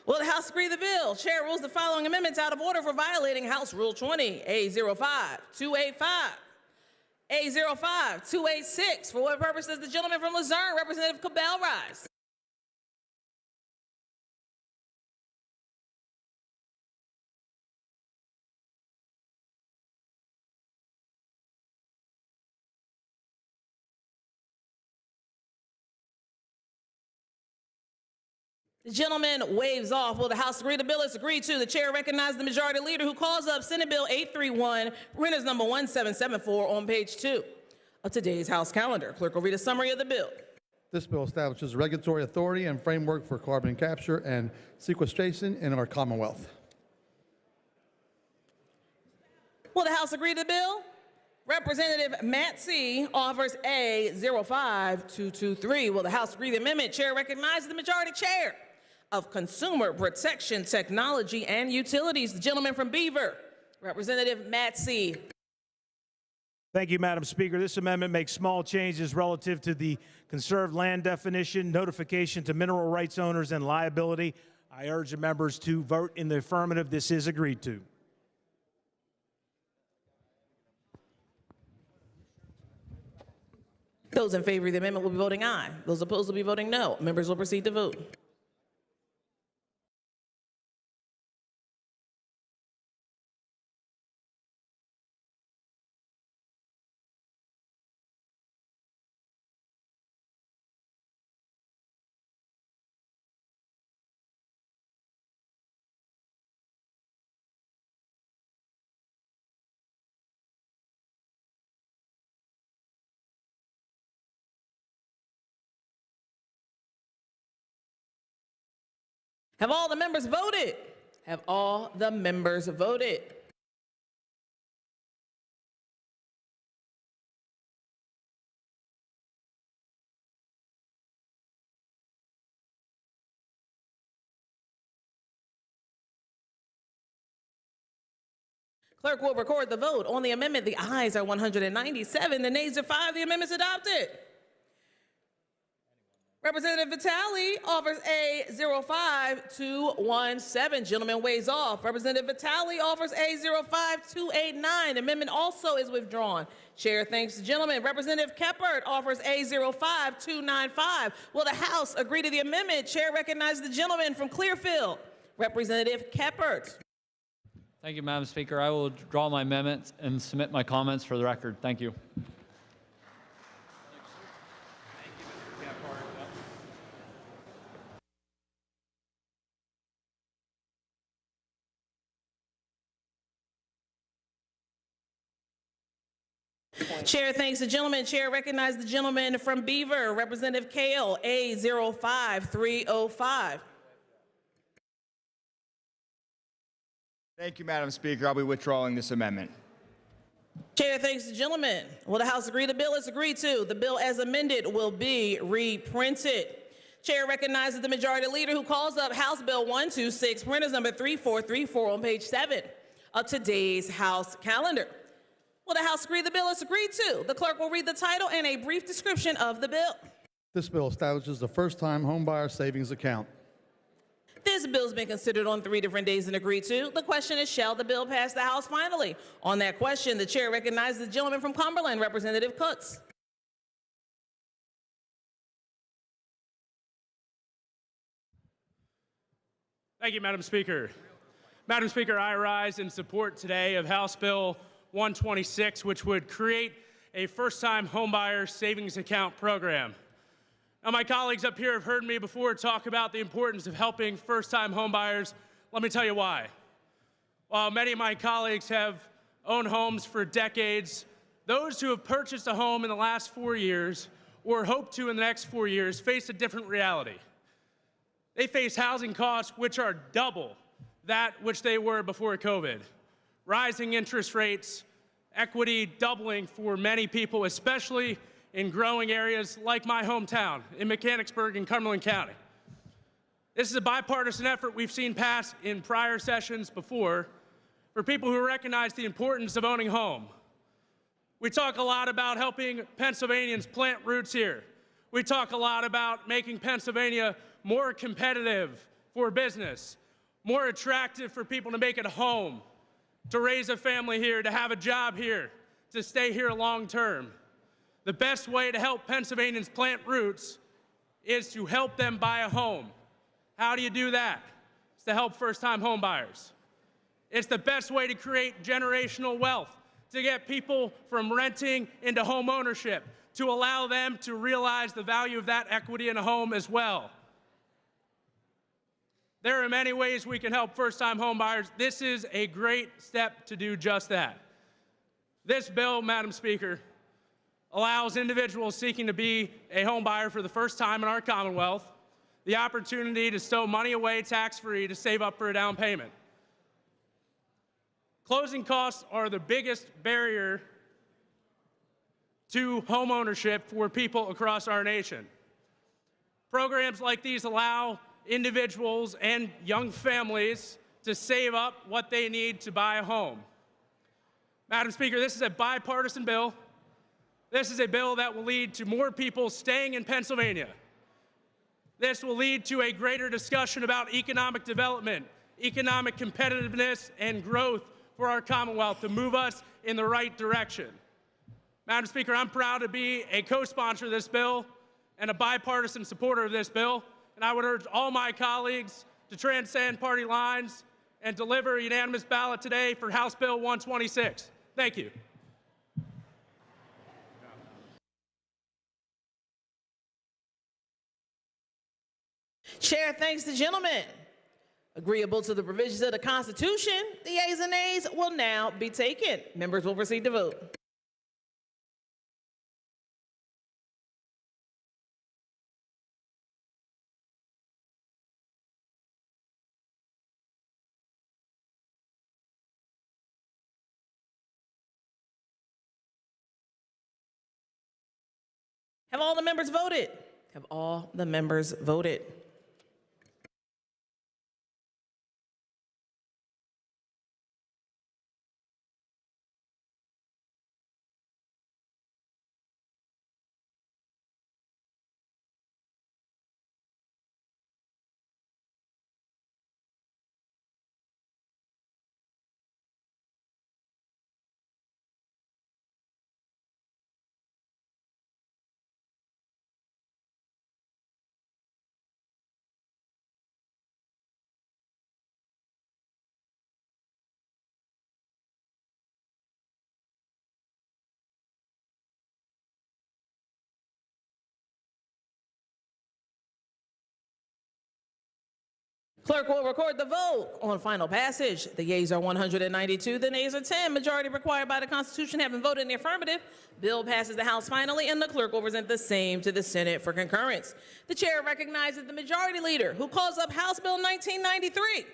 Will the House agree to the bill? Chair rules the following amendments out of order for violating House Rule 20, A05285, A05286. For what purpose does the gentleman from Luzerne, Representative Cabell, rise? The gentleman waves off. Will the House agree the bill is agreed to? The chair recognizes the majority leader who calls up Senate Bill 831, printers number 1774 on page 2 of today's House calendar. Clerk will read a summary of the bill. This bill establishes regulatory authority and framework for carbon capture and sequestration in our Commonwealth. Will the House agree to the bill? Representative Matt C. offers A05223. Will the House agree to the amendment? Chair recognizes the majority chair of Consumer Protection Technology and Utilities, the gentleman from Beaver, Representative Matt C. Thank you, Madam Speaker. This amendment makes small changes relative to the conserved land definition, notification to mineral rights owners, and liability. I urge the members to vote in the affirmative. This is agreed to. Those in favor of the amendment will be voting aye. Those opposed will be voting no. Members will proceed to vote. Have all the members voted? Have all the members voted? Clerk will record the vote. On the amendment, the ayes are 197, the nays are 5. The amendment is adopted. Representative Vitale offers A05217. Gentleman weighs off. Representative Vitale offers A05289. Amendment also is withdrawn. Chair thanks the gentleman. Representative Keppert offers A05295. Will the House agree to the amendment? Chair recognizes the gentleman from Clearfield, Representative Keppert. Thank you, Madam Speaker. I will withdraw my amendments and submit my comments for the record. Thank you. Chair thanks the gentleman. Chair recognizes the gentleman from Beaver, Representative Kale, A05305. Thank you, Madam Speaker. I'll be withdrawing this amendment. Chair thanks the gentleman. Will the House agree the bill is agreed to? The bill as amended will be reprinted. Chair recognizes the majority leader who calls up House Bill 126, printers number 3434 on page 7 of today's House calendar. Will the House agree the bill is agreed to? The clerk will read the title and a brief description of the bill. This bill establishes the first-time homebuyer savings account. This bill has been considered on 3 different days and agreed to. The question is, shall the bill pass the House finally? On that question, the chair recognizes the gentleman from Cumberland, Representative Cooks. Thank you, Madam Speaker. Madam Speaker, I rise in support today of House Bill 126, which would create a first-time homebuyer savings account program. Now, my colleagues up here have heard me before talk about the importance of helping first-time homebuyers. Let me tell you why. While many of my colleagues have owned homes for decades, those who have purchased a home in the last 4 years or hope to in the next 4 years face a different reality. They face housing costs which are double that which they were before COVID. Rising interest rates, equity doubling for many people, especially in growing areas like my hometown in Mechanicsburg and Cumberland County. This is a bipartisan effort we've seen pass in prior sessions before for people who recognize the importance of owning a home. We talk a lot about helping Pennsylvanians plant roots here. We talk a lot about making Pennsylvania more competitive for business, more attractive for people to make it home, to raise a family here, to have a job here, to stay here long term. The best way to help Pennsylvanians plant roots is to help them buy a home. How do you do that? It's to help first-time home buyers. It's the best way to create generational wealth, to get people from renting into home ownership, to allow them to realize the value of that equity in a home as well. There are many ways we can help first-time home buyers. This is a great step to do just that. This bill, Madam Speaker, allows individuals seeking to be a home buyer for the first time in our Commonwealth the opportunity to stow money away tax-free to save up for a down payment. Closing costs are the biggest barrier to home ownership for people across our nation. Programs like these allow individuals and young families to save up what they need to buy a home. Madam Speaker, this is a bipartisan bill. This is a bill that will lead to more people staying in Pennsylvania. This will lead to a greater discussion about economic development, economic competitiveness, and growth for our Commonwealth to move us in the right direction. Madam Speaker, I'm proud to be a co-sponsor of this bill and a bipartisan supporter of this bill, and I would urge all my colleagues to transcend party lines and deliver a unanimous ballot today for House Bill 126. Thank you. Chair thanks the gentleman. Agreeable to the provisions of the Constitution, the yeas and nays will now be taken. Members will proceed to vote. Have all the members voted? Have all the members voted? Clerk will record the vote on final passage. The yeas are 192, the nays are 10. Majority required by the Constitution having voted in the affirmative. Bill passes the House finally, and the clerk will present the same to the Senate for concurrence. The chair recognizes the majority leader who calls up House Bill 1993,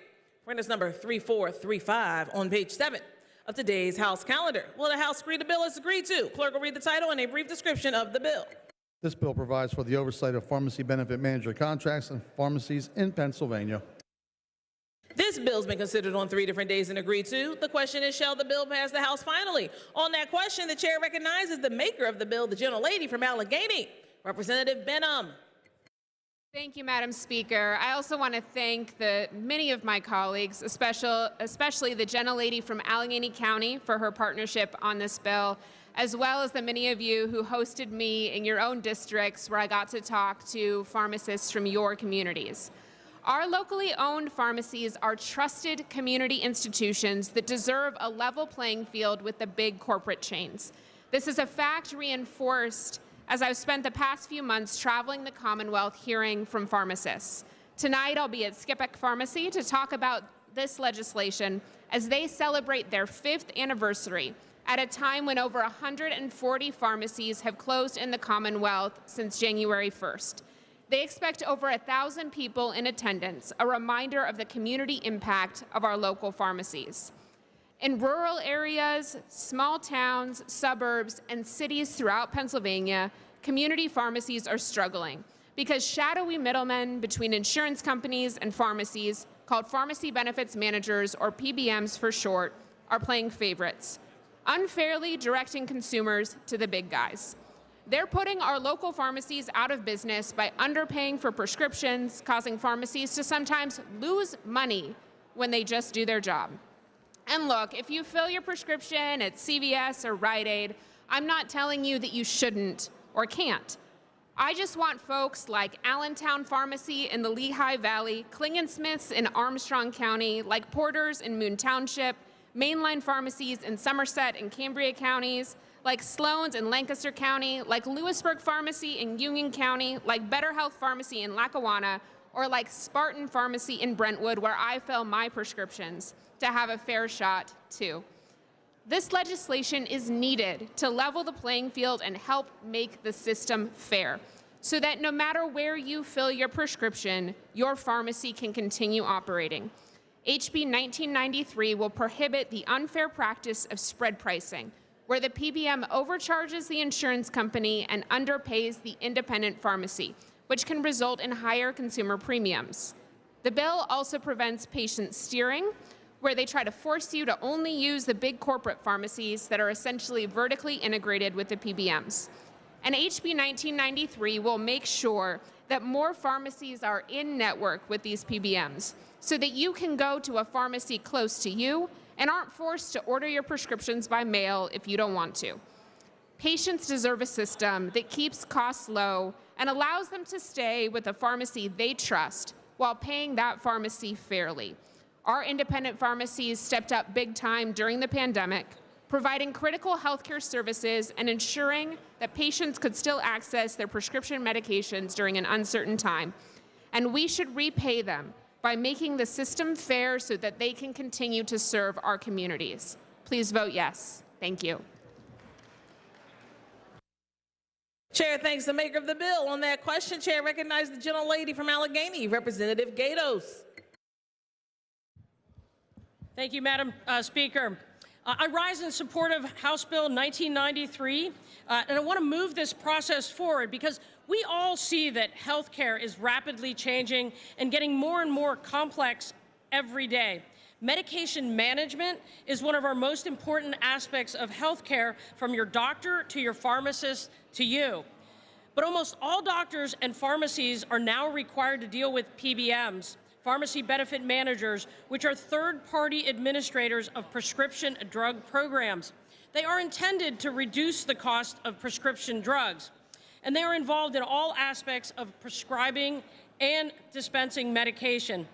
reference number 3435 on page 7 of today's House calendar. Will the House agree the bill is agreed to? Clerk will read the title and a brief description of the bill. This bill provides for the oversight of pharmacy benefit manager contracts and pharmacies in Pennsylvania. This bill's been considered on 3 different days and agreed to. The question is, shall the bill pass the House finally? On that question, the chair recognizes the maker of the bill, the gentlelady from Allegheny, Representative Benham. Thank you, Madam Speaker. I also want to thank many of my colleagues, especially the gentlelady from Allegheny County for her partnership on this bill, as well as the many of you who hosted me in your own districts where I got to talk to pharmacists from your communities. Our locally owned pharmacies are trusted community institutions that deserve a level playing field with the big corporate chains. This is a fact reinforced as I've spent the past few months traveling the Commonwealth hearing from pharmacists. Tonight I'll be at Skippack Pharmacy to talk about this legislation as they celebrate their 5th anniversary at a time when over 140 pharmacies have closed in the Commonwealth since January 1st. They expect over 1,000 people in attendance, a reminder of the community impact of our local pharmacies. In rural areas, small towns, suburbs, and cities throughout Pennsylvania, community pharmacies are struggling because shadowy middlemen between insurance companies and pharmacies, called pharmacy benefits managers, or PBMs for short, are playing favorites, unfairly directing consumers to the big guys. They're putting our local pharmacies out of business by underpaying for prescriptions, causing pharmacies to sometimes lose money when they just do their job. And look, if you fill your prescription at CVS or Rite Aid, I'm not telling you that you shouldn't or can't. I just want folks like Allentown Pharmacy in the Lehigh Valley, Klingensmiths in Armstrong County, like Porter's in Moon Township, Mainline Pharmacies in Somerset and Cambria counties, like Sloan's in Lancaster County, like Lewisburg Pharmacy in Union County, like Better Health Pharmacy in Lackawanna, or like Spartan Pharmacy in Brentwood, where I fill my prescriptions, to have a fair shot too. This legislation is needed to level the playing field and help make the system fair, so that no matter where you fill your prescription, your pharmacy can continue operating. HB 1993 will prohibit the unfair practice of spread pricing, where the PBM overcharges the insurance company and underpays the independent pharmacy, which can result in higher consumer premiums. The bill also prevents patient steering, where they try to force you to only use the big corporate pharmacies that are essentially vertically integrated with the PBMs. And HB 1993 will make sure that more pharmacies are in network with these PBMs, so that you can go to a pharmacy close to you and aren't forced to order your prescriptions by mail if you don't want to. Patients deserve a system that keeps costs low and allows them to stay with a pharmacy they trust while paying that pharmacy fairly. Our independent pharmacies stepped up big time during the pandemic, providing critical healthcare services and ensuring that patients could still access their prescription medications during an uncertain time. And we should repay them by making the system fair so that they can continue to serve our communities. Please vote yes. Thank you. Chair thanks the maker of the bill. On that question, Chair recognizes the gentlelady from Allegheny, Representative Gatos. Thank you, Madam Speaker. I rise in support of House Bill 1993, and I want to move this process forward because we all see that healthcare is rapidly changing and getting more and more complex every day. Medication management is one of our most important aspects of healthcare, from your doctor to your pharmacist to you. But almost all doctors and pharmacies are now required to deal with PBMs, pharmacy benefit managers, which are third-party administrators of prescription drug programs. They are intended to reduce the cost of prescription drugs, and they are involved in all aspects of prescribing and dispensing medication.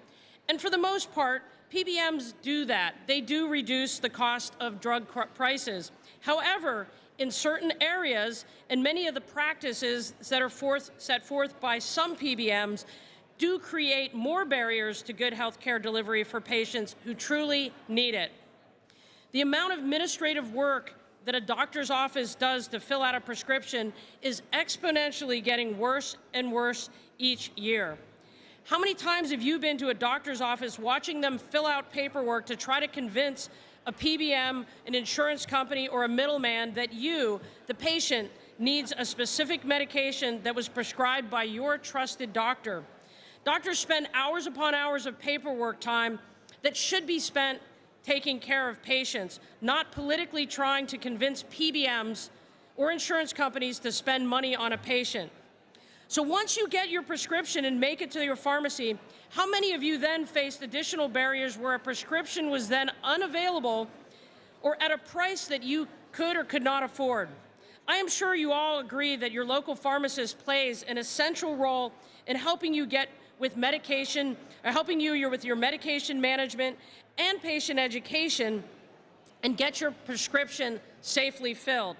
And for the most part, PBMs do that. They do reduce the cost of drug prices. However, in certain areas, and many of the practices that are set forth by some PBMs, do create more barriers to good health care delivery for patients who truly need it. The amount of administrative work that a doctor's office does to fill out a prescription is exponentially getting worse and worse each year. How many times have you been to a doctor's office watching them fill out paperwork to try to convince a PBM, an insurance company, or a middleman that you, the patient, needs a specific medication that was prescribed by your trusted doctor? Doctors spend hours upon hours of paperwork time that should be spent taking care of patients, not politically trying to convince PBMs or insurance companies to spend money on a patient. So once you get your prescription and make it to your pharmacy, how many of you then faced additional barriers where a prescription was then unavailable or at a price that you could or could not afford? I am sure you all agree that your local pharmacist plays an essential role in helping you get with medication, helping you with your medication management and patient education, and get your prescription safely filled.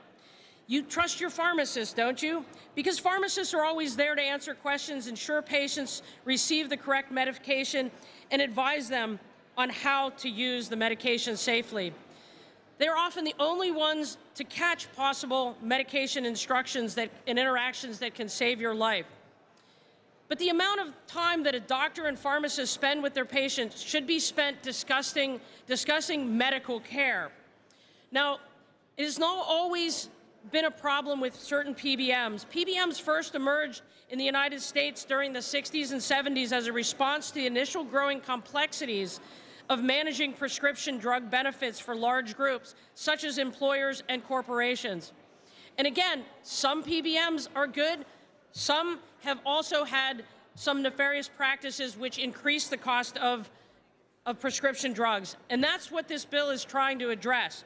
You trust your pharmacist, don't you? Because pharmacists are always there to answer questions, ensure patients receive the correct medication, and advise them on how to use the medication safely. They're often the only ones to catch possible medication instructions and interactions that can save your life. But the amount of time that a doctor and pharmacist spend with their patients should be spent discussing medical care. Now, it has not always been a problem with certain PBMs. PBMs first emerged in the United States during the 60s and 70s as a response to the initial growing complexities of managing prescription drug benefits for large groups, such as employers and corporations. And again, some PBMs are good. Some have also had some nefarious practices which increase the cost of prescription drugs. And that's what this bill is trying to address.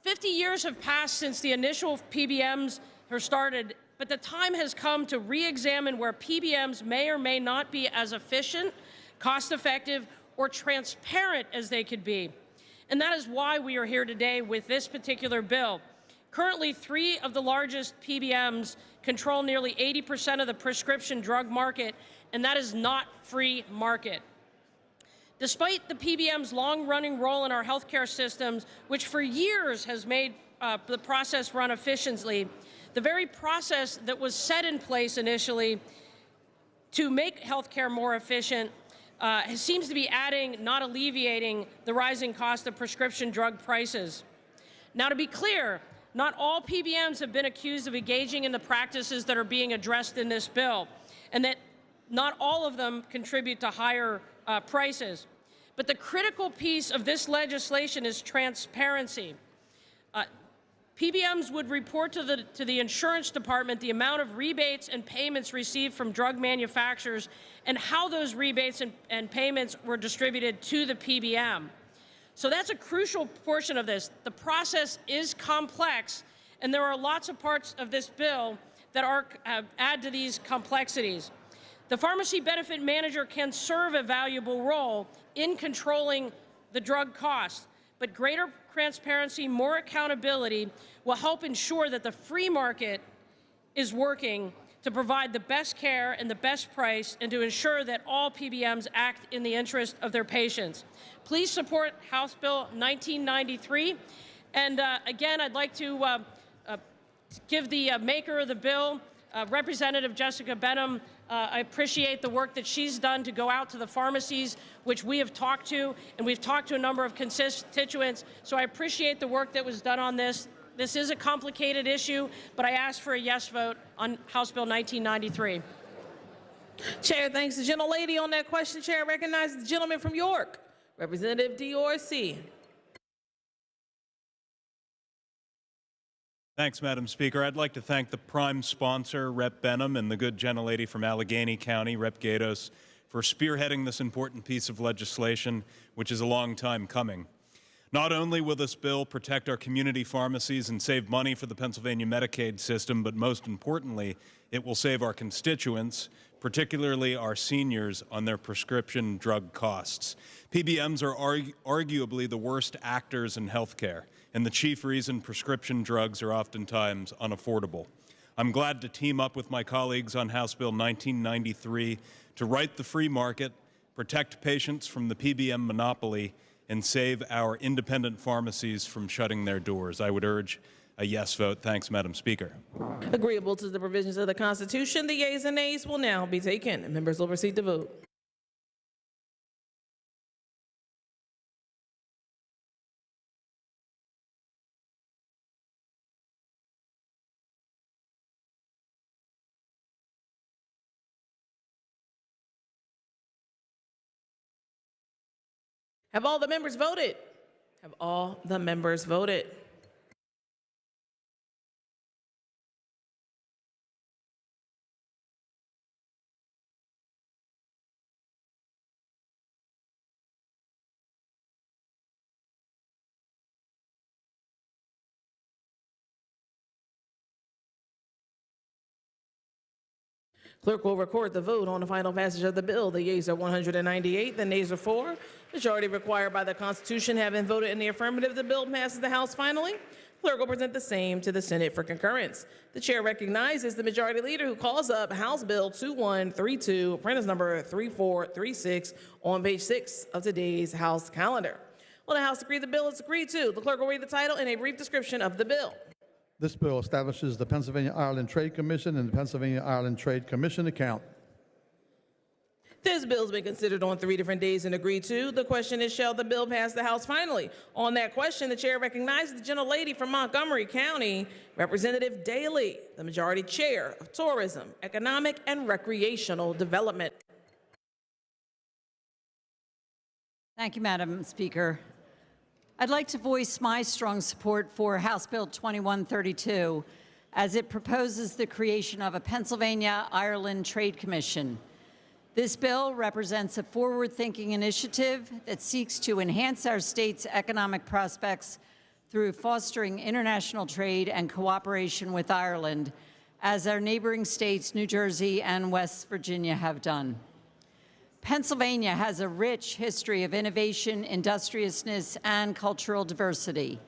50 years have passed since the initial PBMs were started, but the time has come to re-examine where PBMs may or may not be as efficient, cost-effective, or transparent as they could be. And that is why we are here today with this particular bill. Currently, 3 of the largest PBMs control nearly 80% of the prescription drug market, and that is not free market. Despite the PBM's long-running role in our healthcare systems, which for years has made the process run efficiently, the very process that was set in place initially to make healthcare more efficient seems to be adding, not alleviating, the rising cost of prescription drug prices. Now, to be clear, not all PBMs have been accused of engaging in the practices that are being addressed in this bill, and that not all of them contribute to higher prices. But the critical piece of this legislation is transparency. PBMs would report to the insurance department the amount of rebates and payments received from drug manufacturers and how those rebates and payments were distributed to the PBM. So that's a crucial portion of this. The process is complex, and there are lots of parts of this bill that add to these complexities. The pharmacy benefit manager can serve a valuable role in controlling the drug costs, but greater transparency, more accountability will help ensure that the free market is working to provide the best care and the best price, and to ensure that all PBMs act in the interest of their patients. Please support House Bill 1993. And again, I'd like to give the maker of the bill, Representative Jessica Benham, I appreciate the work that she's done to go out to the pharmacies, which we have talked to, and we've talked to a number of constituents. So I appreciate the work that was done on this. This is a complicated issue, but I ask for a yes vote on House Bill 1993. Chair thanks the gentlelady on that question. Chair recognizes the gentleman from York, Representative DeOrsi. Thanks, Madam Speaker. I'd like to thank the prime sponsor, Rep. Benham, and the good gentlelady from Allegheny County, Rep. Gatos, for spearheading this important piece of legislation, which is a long time coming. Not only will this bill protect our community pharmacies and save money for the Pennsylvania Medicaid system, but most importantly, it will save our constituents, particularly our seniors, on their prescription drug costs. PBMs are arguably the worst actors in healthcare, and the chief reason prescription drugs are oftentimes unaffordable. I'm glad to team up with my colleagues on House Bill 1993 to right the free market, protect patients from the PBM monopoly, and save our independent pharmacies from shutting their doors. I would urge a yes vote. Thanks, Madam Speaker. Agreeable to the provisions of the Constitution, the yeas and nays will now be taken. Members will proceed to vote. Have all the members voted? Have all the members voted? Clerk will record the vote on the final passage of the bill. The yeas are 198, the nays are 4. Majority required by the Constitution having voted in the affirmative, the bill passes the House finally. Clerk will present the same to the Senate for concurrence. The chair recognizes the Majority Leader, who calls up House Bill 2132, apprentice number 3436, on page 6 of today's House calendar. Will the House agree the bill is agreed to? The clerk will read the title and a brief description of the bill. This bill establishes the Pennsylvania-Ireland Trade Commission and the Pennsylvania-Ireland Trade Commission account. This bill has been considered on 3 different days and agreed to. The question is, shall the bill pass the House finally? On that question, the chair recognizes the gentlelady from Montgomery County, Representative Daly, the Majority Chair of Tourism, Economic and Recreational Development. Thank you, Madam Speaker. I'd like to voice my strong support for House Bill 2132 as it proposes the creation of a Pennsylvania-Ireland Trade Commission. This bill represents a forward-thinking initiative that seeks to enhance our state's economic prospects through fostering international trade and cooperation with Ireland, as our neighboring states, New Jersey and West Virginia, have done. Pennsylvania has a rich history of innovation, industriousness, and cultural diversity.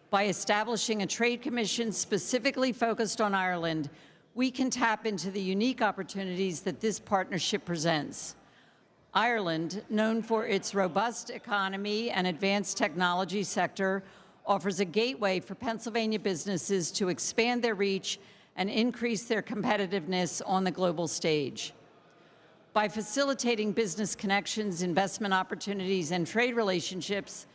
By establishing a trade commission specifically focused on Ireland, we can tap into the unique opportunities that this partnership presents. Ireland, known for its robust economy and advanced technology sector, offers a gateway for Pennsylvania businesses to expand their reach and increase their competitiveness on the global stage. By facilitating business connections, investment opportunities, and trade relationships,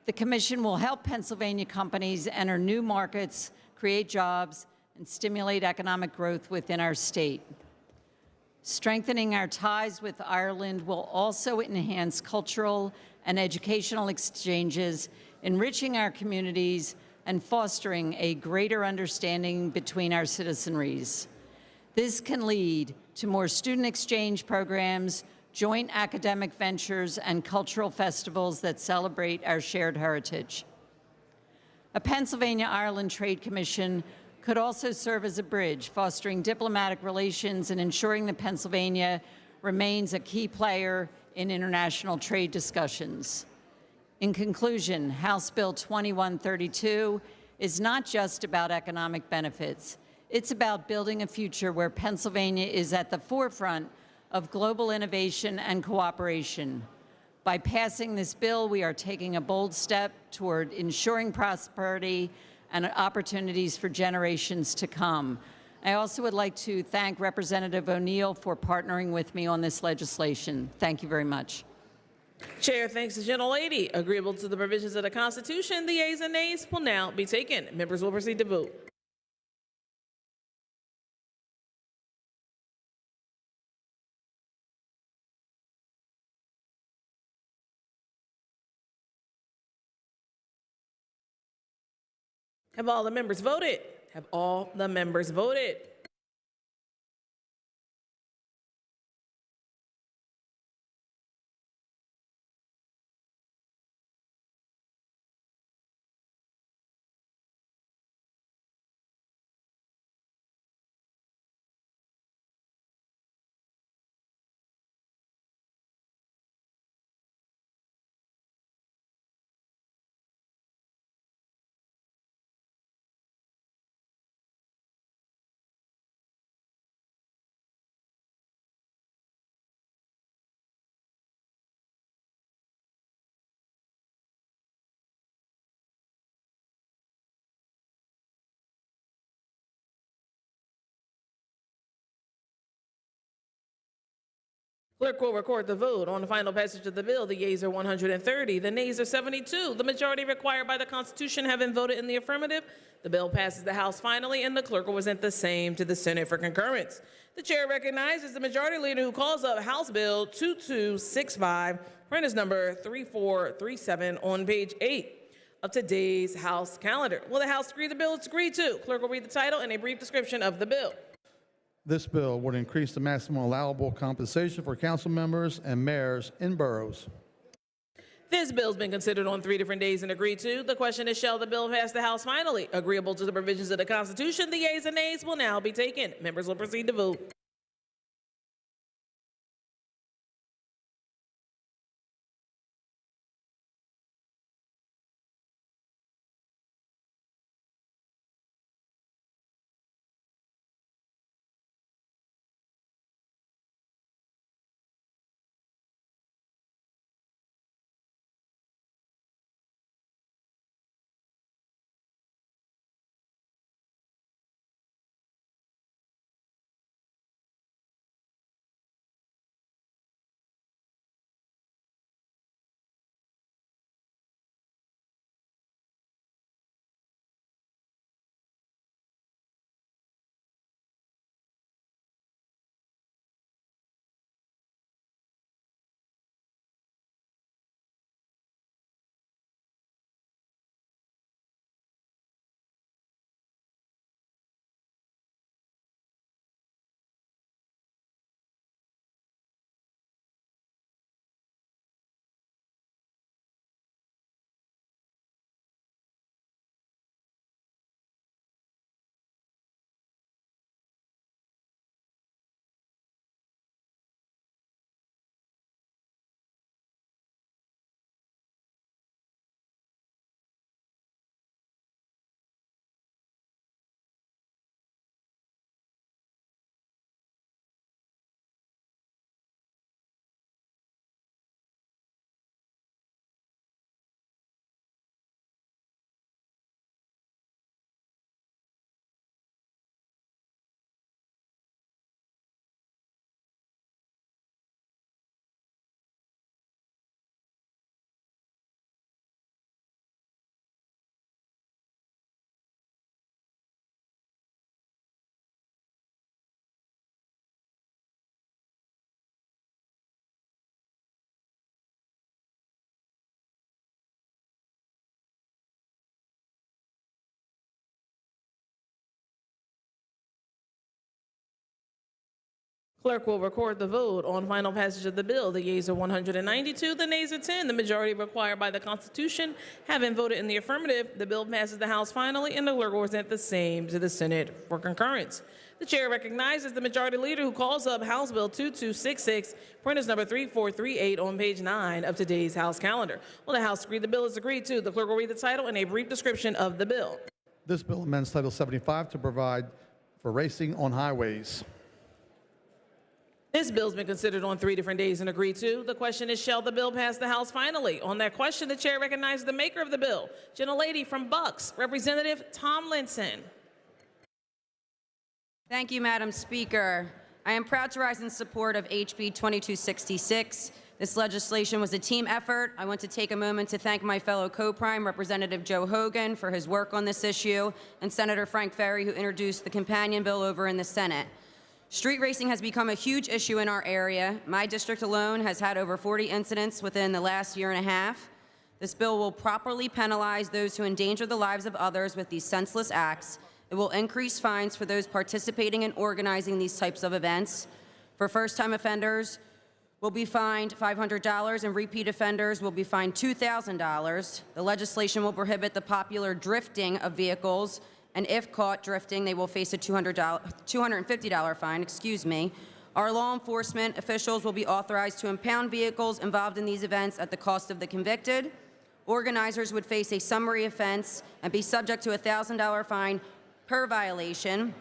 the Commission will help Pennsylvania companies enter new markets, create jobs, and stimulate economic growth within our state. Strengthening our ties with Ireland will also enhance cultural and educational exchanges, enriching our communities, and fostering a greater understanding between our citizenries. This can lead to more student exchange programs, joint academic ventures, and cultural festivals that celebrate our shared heritage. A Pennsylvania-Ireland Trade Commission could also serve as a bridge, fostering diplomatic relations and ensuring that Pennsylvania remains a key player in international trade discussions. In conclusion, House Bill 2132 is not just about economic benefits. It's about building a future where Pennsylvania is at the forefront of global innovation and cooperation. By passing this bill, we are taking a bold step toward ensuring prosperity and opportunities for generations to come. I also would like to thank Representative O'Neill for partnering with me on this legislation. Thank you very much. Chair thanks the gentlelady. Agreeable to the provisions of the Constitution, the yeas and nays will now be taken. Members will proceed to vote. Have all the members voted? Have all the members voted? Clerk will record the vote. On the final passage of the bill, the yeas are 130, the nays are 72. The majority required by the Constitution having voted in the affirmative, the bill passes the House finally, and the clerk will present the same to the Senate for concurrence. The chair recognizes the majority leader who calls up House Bill 2265, printers number 3437 on page 8 of today's House calendar. Will the House agree the bill is agreed to? Clerk will read the title and a brief description of the bill. This bill would increase the maximum allowable compensation for council members and mayors in boroughs. This bill's been considered on 3 different days and agreed to. The question is, shall the bill pass the House finally? Agreeable to the provisions of the Constitution, the yeas and nays will now be taken. Members will proceed to vote. Clerk will record the vote on final passage of the bill. The yeas are 192, the nays are 10. The majority required by the Constitution having voted in the affirmative, the bill passes the House finally, and the clerk will present the same to the Senate for concurrence. The chair recognizes the majority leader who calls up House Bill 2266, printers number 3438 on page 9 of today's House calendar. Will the House agree the bill is agreed to? The clerk will read the title and a brief description of the bill. This bill amends Title 75 to provide for racing on highways. This bill's been considered on 3 different days and agreed to. The question is, shall the bill pass the House finally? On that question, the chair recognizes the maker of the bill, gentlelady from Bucks, Representative Tomlinson. Thank you, Madam Speaker. I am proud to rise in support of HB 2266. This legislation was a team effort. I want to take a moment to thank my fellow co-prime, Representative Joe Hogan, for his work on this issue, and Senator Frank Ferry, who introduced the companion bill over in the Senate. Street racing has become a huge issue in our area. My district alone has had over 40 incidents within the last year and a half. This bill will properly penalize those who endanger the lives of others with these senseless acts. It will increase fines for those participating in organizing these types of events. For first-time offenders, will be fined $500, and repeat offenders will be fined $2,000. The legislation will prohibit the popular drifting of vehicles, and if caught drifting, they will face a $250 fine. Our law enforcement officials will be authorized to impound vehicles involved in these events at the cost of the convicted. Organizers would face a summary offense and be subject to a $1,000 fine per violation.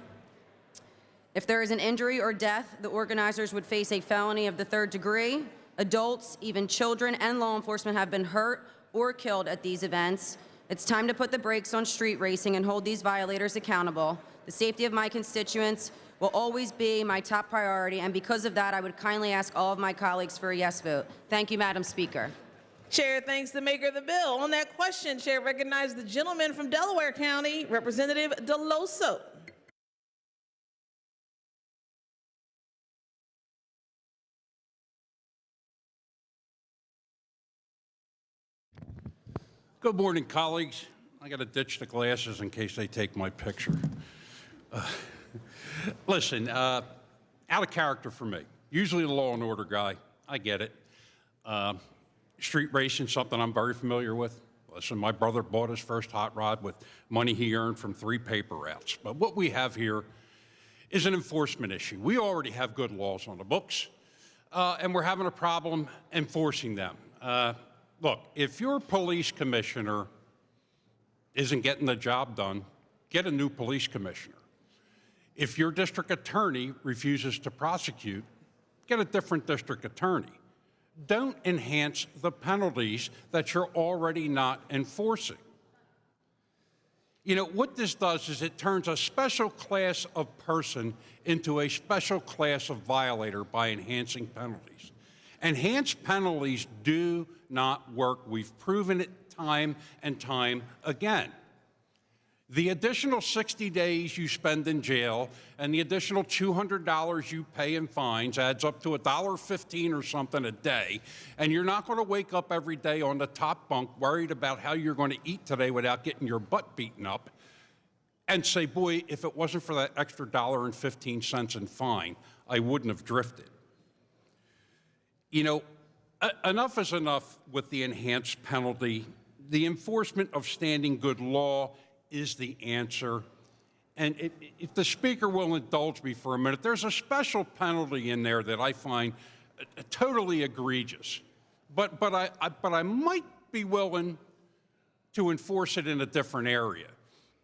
If there is an injury or death, the organizers would face a felony of the 3rd degree. Adults, even children, and law enforcement have been hurt or killed at these events. It's time to put the brakes on street racing and hold these violators accountable. The safety of my constituents will always be my top priority, and because of that, I would kindly ask all of my colleagues for a yes vote. Thank you, Madam Speaker. Chair thanks the maker of the bill. On that question, Chair recognizes the gentleman from Delaware County, Representative Deloso. Good morning, colleagues. I got to ditch the glasses in case they take my picture. Listen, out of character for me. Usually the law and order guy. I get it. Street racing, something I'm very familiar with. Listen, my brother bought his first hot rod with money he earned from 3 paper routes. But what we have here is an enforcement issue. We already have good laws on the books, and we're having a problem enforcing them. Look, if your police commissioner isn't getting the job done, get a new police commissioner. If your district attorney refuses to prosecute, get a different district attorney. Don't enhance the penalties that you're already not enforcing. You know, what this does is it turns a special class of person into a special class of violator by enhancing penalties. Enhanced penalties do not work. We've proven it time and time again. The additional 60 days you spend in jail and the additional $200 you pay in fines adds up to $1.15 or something a day, and you're not going to wake up every day on the top bunk worried about how you're going to eat today without getting your butt beaten up and say, boy, if it wasn't for that extra $1.15 in fine, I wouldn't have drifted. You know, enough is enough with the enhanced penalty. The enforcement of standing good law is the answer. And if the Speaker will indulge me for a minute, there's a special penalty in there that I find totally egregious. But I might be willing to enforce it in a different area.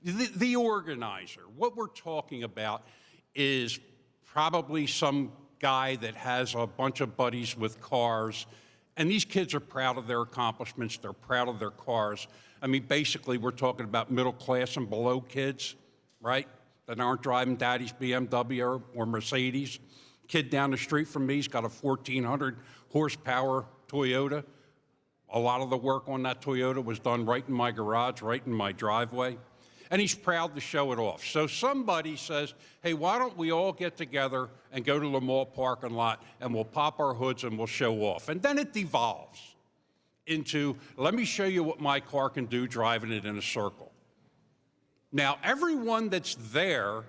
The organizer, what we're talking about is probably some guy that has a bunch of buddies with cars, and these kids are proud of their accomplishments, they're proud of their cars. I mean, basically, we're talking about middle class and below kids, right, that aren't driving daddy's BMW or Mercedes. Kid down the street from me's got a 1,400 horsepower Toyota. A lot of the work on that Toyota was done right in my garage, right in my driveway. And he's proud to show it off. So somebody says, hey, why don't we all get together and go to the mall parking lot and we'll pop our hoods and we'll show off. And then it devolves into, let me show you what my car can do driving it in a circle. Now, everyone that's there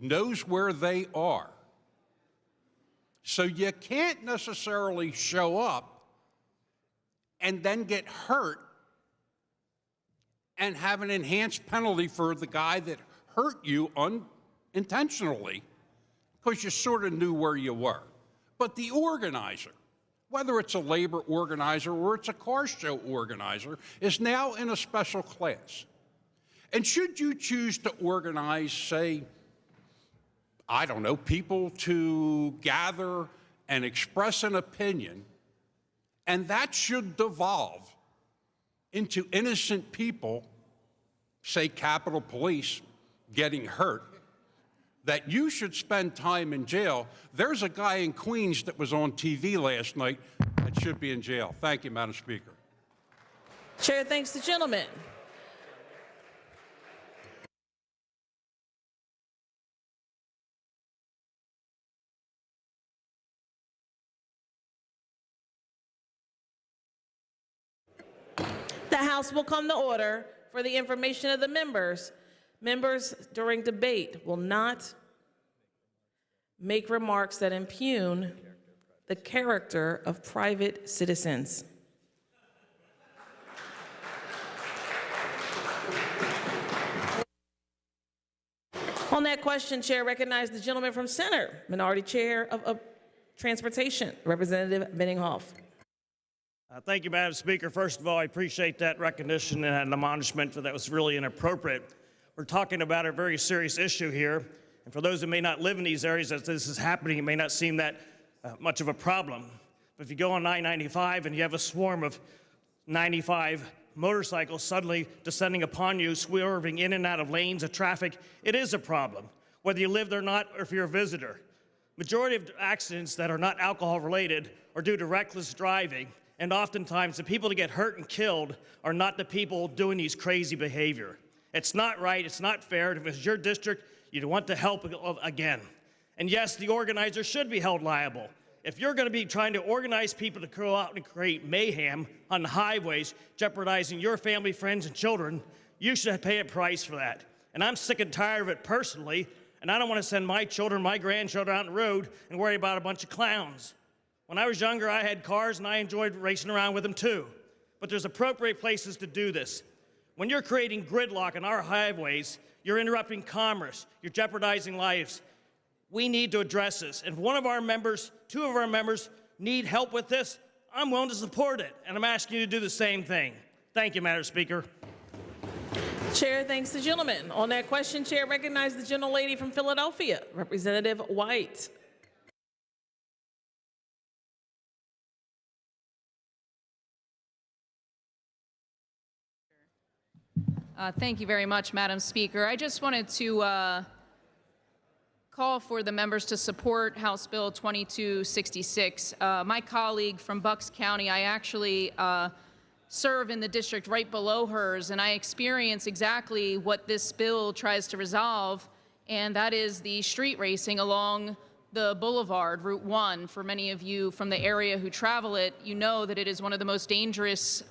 knows where they are. So you can't necessarily show up and then get hurt and have an enhanced penalty for the guy that hurt you unintentionally because you sort of knew where you were. But the organizer, whether it's a labor organizer or it's a car show organizer, is now in a special class. And should you choose to organize, say, I don't know, people to gather and express an opinion, and that should devolve into innocent people, say Capitol Police, getting hurt, that you should spend time in jail. There's a guy in Queens that was on TV last night that should be in jail. Thank you, Madam Speaker. Chair thanks the gentleman. The House will come to order. For the information of the members, members during debate will not make remarks that impugn the character of private citizens. On that question, Chair recognized the gentleman from Center, Minority Chair of Transportation, Representative Benninghoff. Thank you, Madam Speaker. First of all, I appreciate that recognition and an admonishment for that was really inappropriate. We're talking about a very serious issue here, and for those who may not live in these areas as this is happening, it may not seem that much of a problem. But if you go on I-95 and you have a swarm of 95 motorcycles suddenly descending upon you, swerving in and out of lanes of traffic, it is a problem, whether you live there or not, or if you're a visitor. Majority of accidents that are not alcohol-related are due to reckless driving, and oftentimes the people that get hurt and killed are not the people doing these crazy behavior. It's not right, it's not fair, and if it's your district, you'd want to help again. And yes, the organizer should be held liable. If you're going to be trying to organize people to go out and create mayhem on the highways, jeopardizing your family, friends, and children, you should pay a price for that. And I'm sick and tired of it personally, and I don't want to send my children, my grandchildren out on the road and worry about a bunch of clowns. When I was younger, I had cars, and I enjoyed racing around with them too. But there's appropriate places to do this. When you're creating gridlock on our highways, you're interrupting commerce, you're jeopardizing lives. We need to address this. And if one of our members, two of our members need help with this, I'm willing to support it, and I'm asking you to do the same thing. Thank you, Madam Speaker. Chair thanks the gentleman. On that question, Chair recognized the gentlelady from Philadelphia, Representative White. Thank you very much, Madam Speaker. I just wanted to call for the members to support House Bill 2266. My colleague from Bucks County, I actually serve in the district right below hers, and I experience exactly what this bill tries to resolve, and that is the street racing along the boulevard, Route 1. For many of you from the area who travel it, you know that it is one of the most dangerous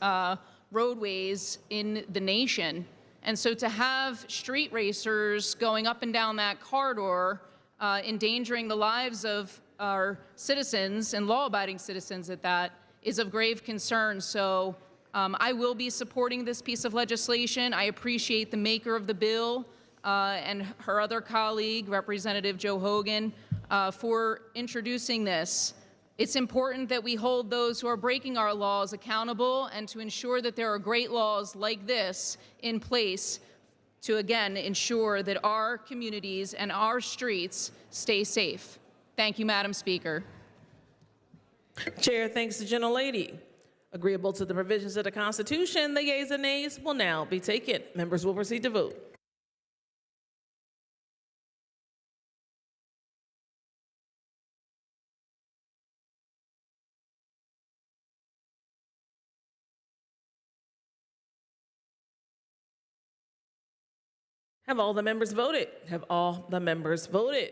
roadways in the nation. And so to have street racers going up and down that corridor, endangering the lives of our citizens and law-abiding citizens at that, is of grave concern. So I will be supporting this piece of legislation. I appreciate the maker of the bill and her other colleague, Representative Joe Hogan, for introducing this. It's important that we hold those who are breaking our laws accountable and to ensure that there are great laws like this in place to, again, ensure that our communities and our streets stay safe. Thank you, Madam Speaker. Chair thanks the gentlelady. Agreeable to the provisions of the Constitution, the yeas and nays will now be taken. Members will proceed to vote. Have all the members voted? Have all the members voted?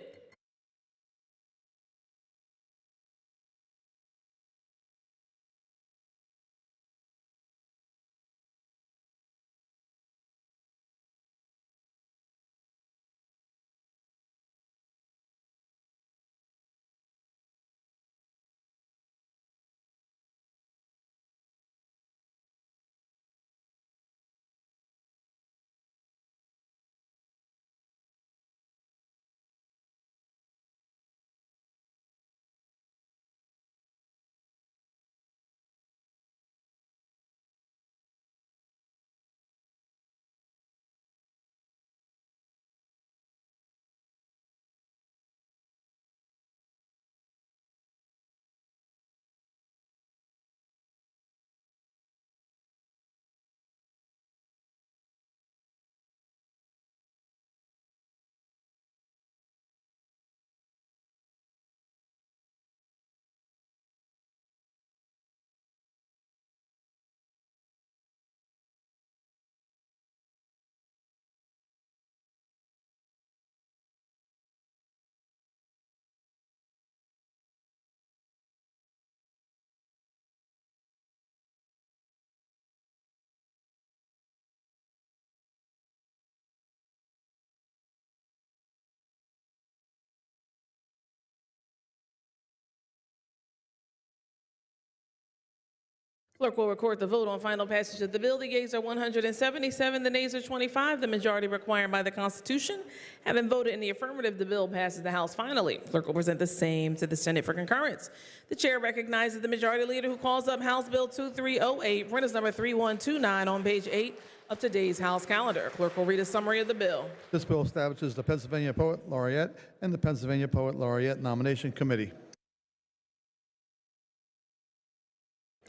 Clerk will record the vote on final passage of the bill. The yeas are 177, the nays are 25. The majority required by the Constitution. Having voted in the affirmative, the bill passes the House finally. Clerk will present the same to the Senate for concurrence. The chair recognizes the majority leader who calls up House Bill 2308, printers number 3129 on page 8 of today's House calendar. Clerk will read a summary of the bill. This bill establishes the Pennsylvania Poet Laureate and the Pennsylvania Poet Laureate Nomination Committee.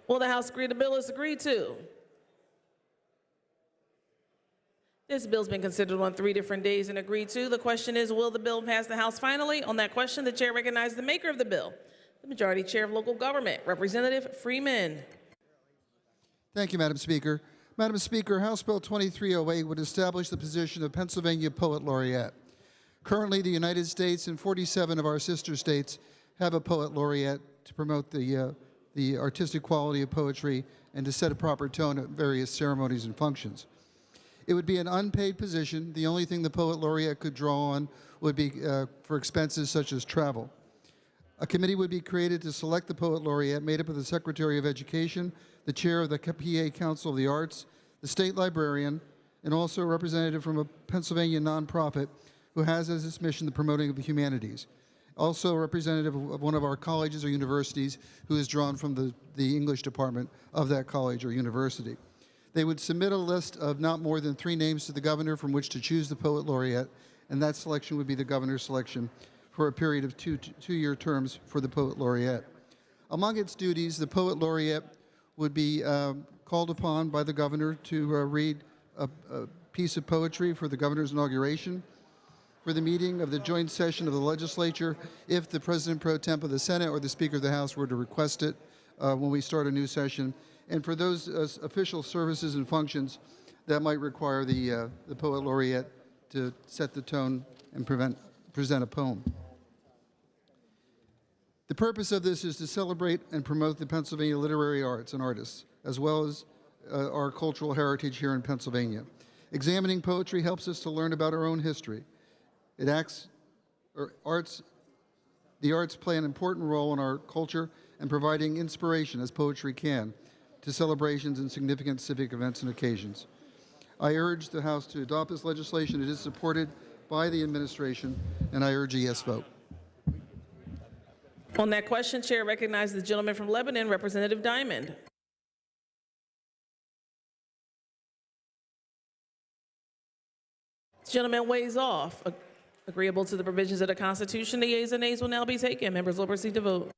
Will the House agree the bill is agreed to? This bill's been considered on 3 different days and agreed to. The question is, will the bill pass the House finally? On that question, the chair recognizes the maker of the bill, the Majority Chair of Local Government, Representative Freeman. Thank you, Madam Speaker. Madam Speaker, House Bill 2308 would establish the position of Pennsylvania Poet Laureate. Currently, the United States and 47 of our sister states have a Poet Laureate to promote the artistic quality of poetry and to set a proper tone at various ceremonies and functions. It would be an unpaid position. The only thing the Poet Laureate could draw on would be for expenses such as travel. A committee would be created to select the Poet Laureate, made up of the Secretary of Education, the chair of the PA Council of the Arts, the state librarian, and also a representative from a Pennsylvania nonprofit who has as its mission the promoting of the humanities. Also a representative of one of our colleges or universities who is drawn from the English department of that college or university. They would submit a list of not more than 3 names to the governor from which to choose the Poet Laureate, and that selection would be the governor's selection for a period of two-year terms for the Poet Laureate. Among its duties, the Poet Laureate would be called upon by the governor to read a piece of poetry for the governor's inauguration, for the meeting of the joint session of the legislature, if the President Pro Temp of the Senate or the Speaker of the House were to request it when we start a new session, and for those official services and functions that might require the Poet Laureate to set the tone and present a poem. The purpose of this is to celebrate and promote the Pennsylvania literary arts and artists, as well as our cultural heritage here in Pennsylvania. Examining poetry helps us to learn about our own history. The arts play an important role in our culture and providing inspiration, as poetry can, to celebrations and significant civic events and occasions. I urge the House to adopt this legislation. It is supported by the administration, and I urge a yes vote. On that question, chair recognizes the gentleman from Lebanon, Representative Diamond. The gentleman weighs off. Agreeable to the provisions of the Constitution, the yeas and nays will now be taken. Members will proceed to vote.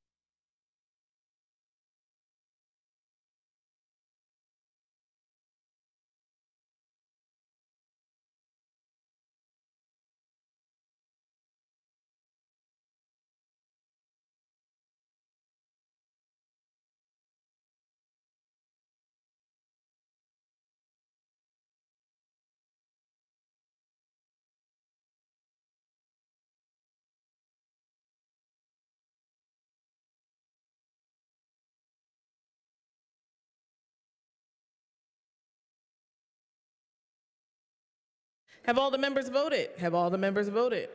Have all the members voted? Have all the members voted?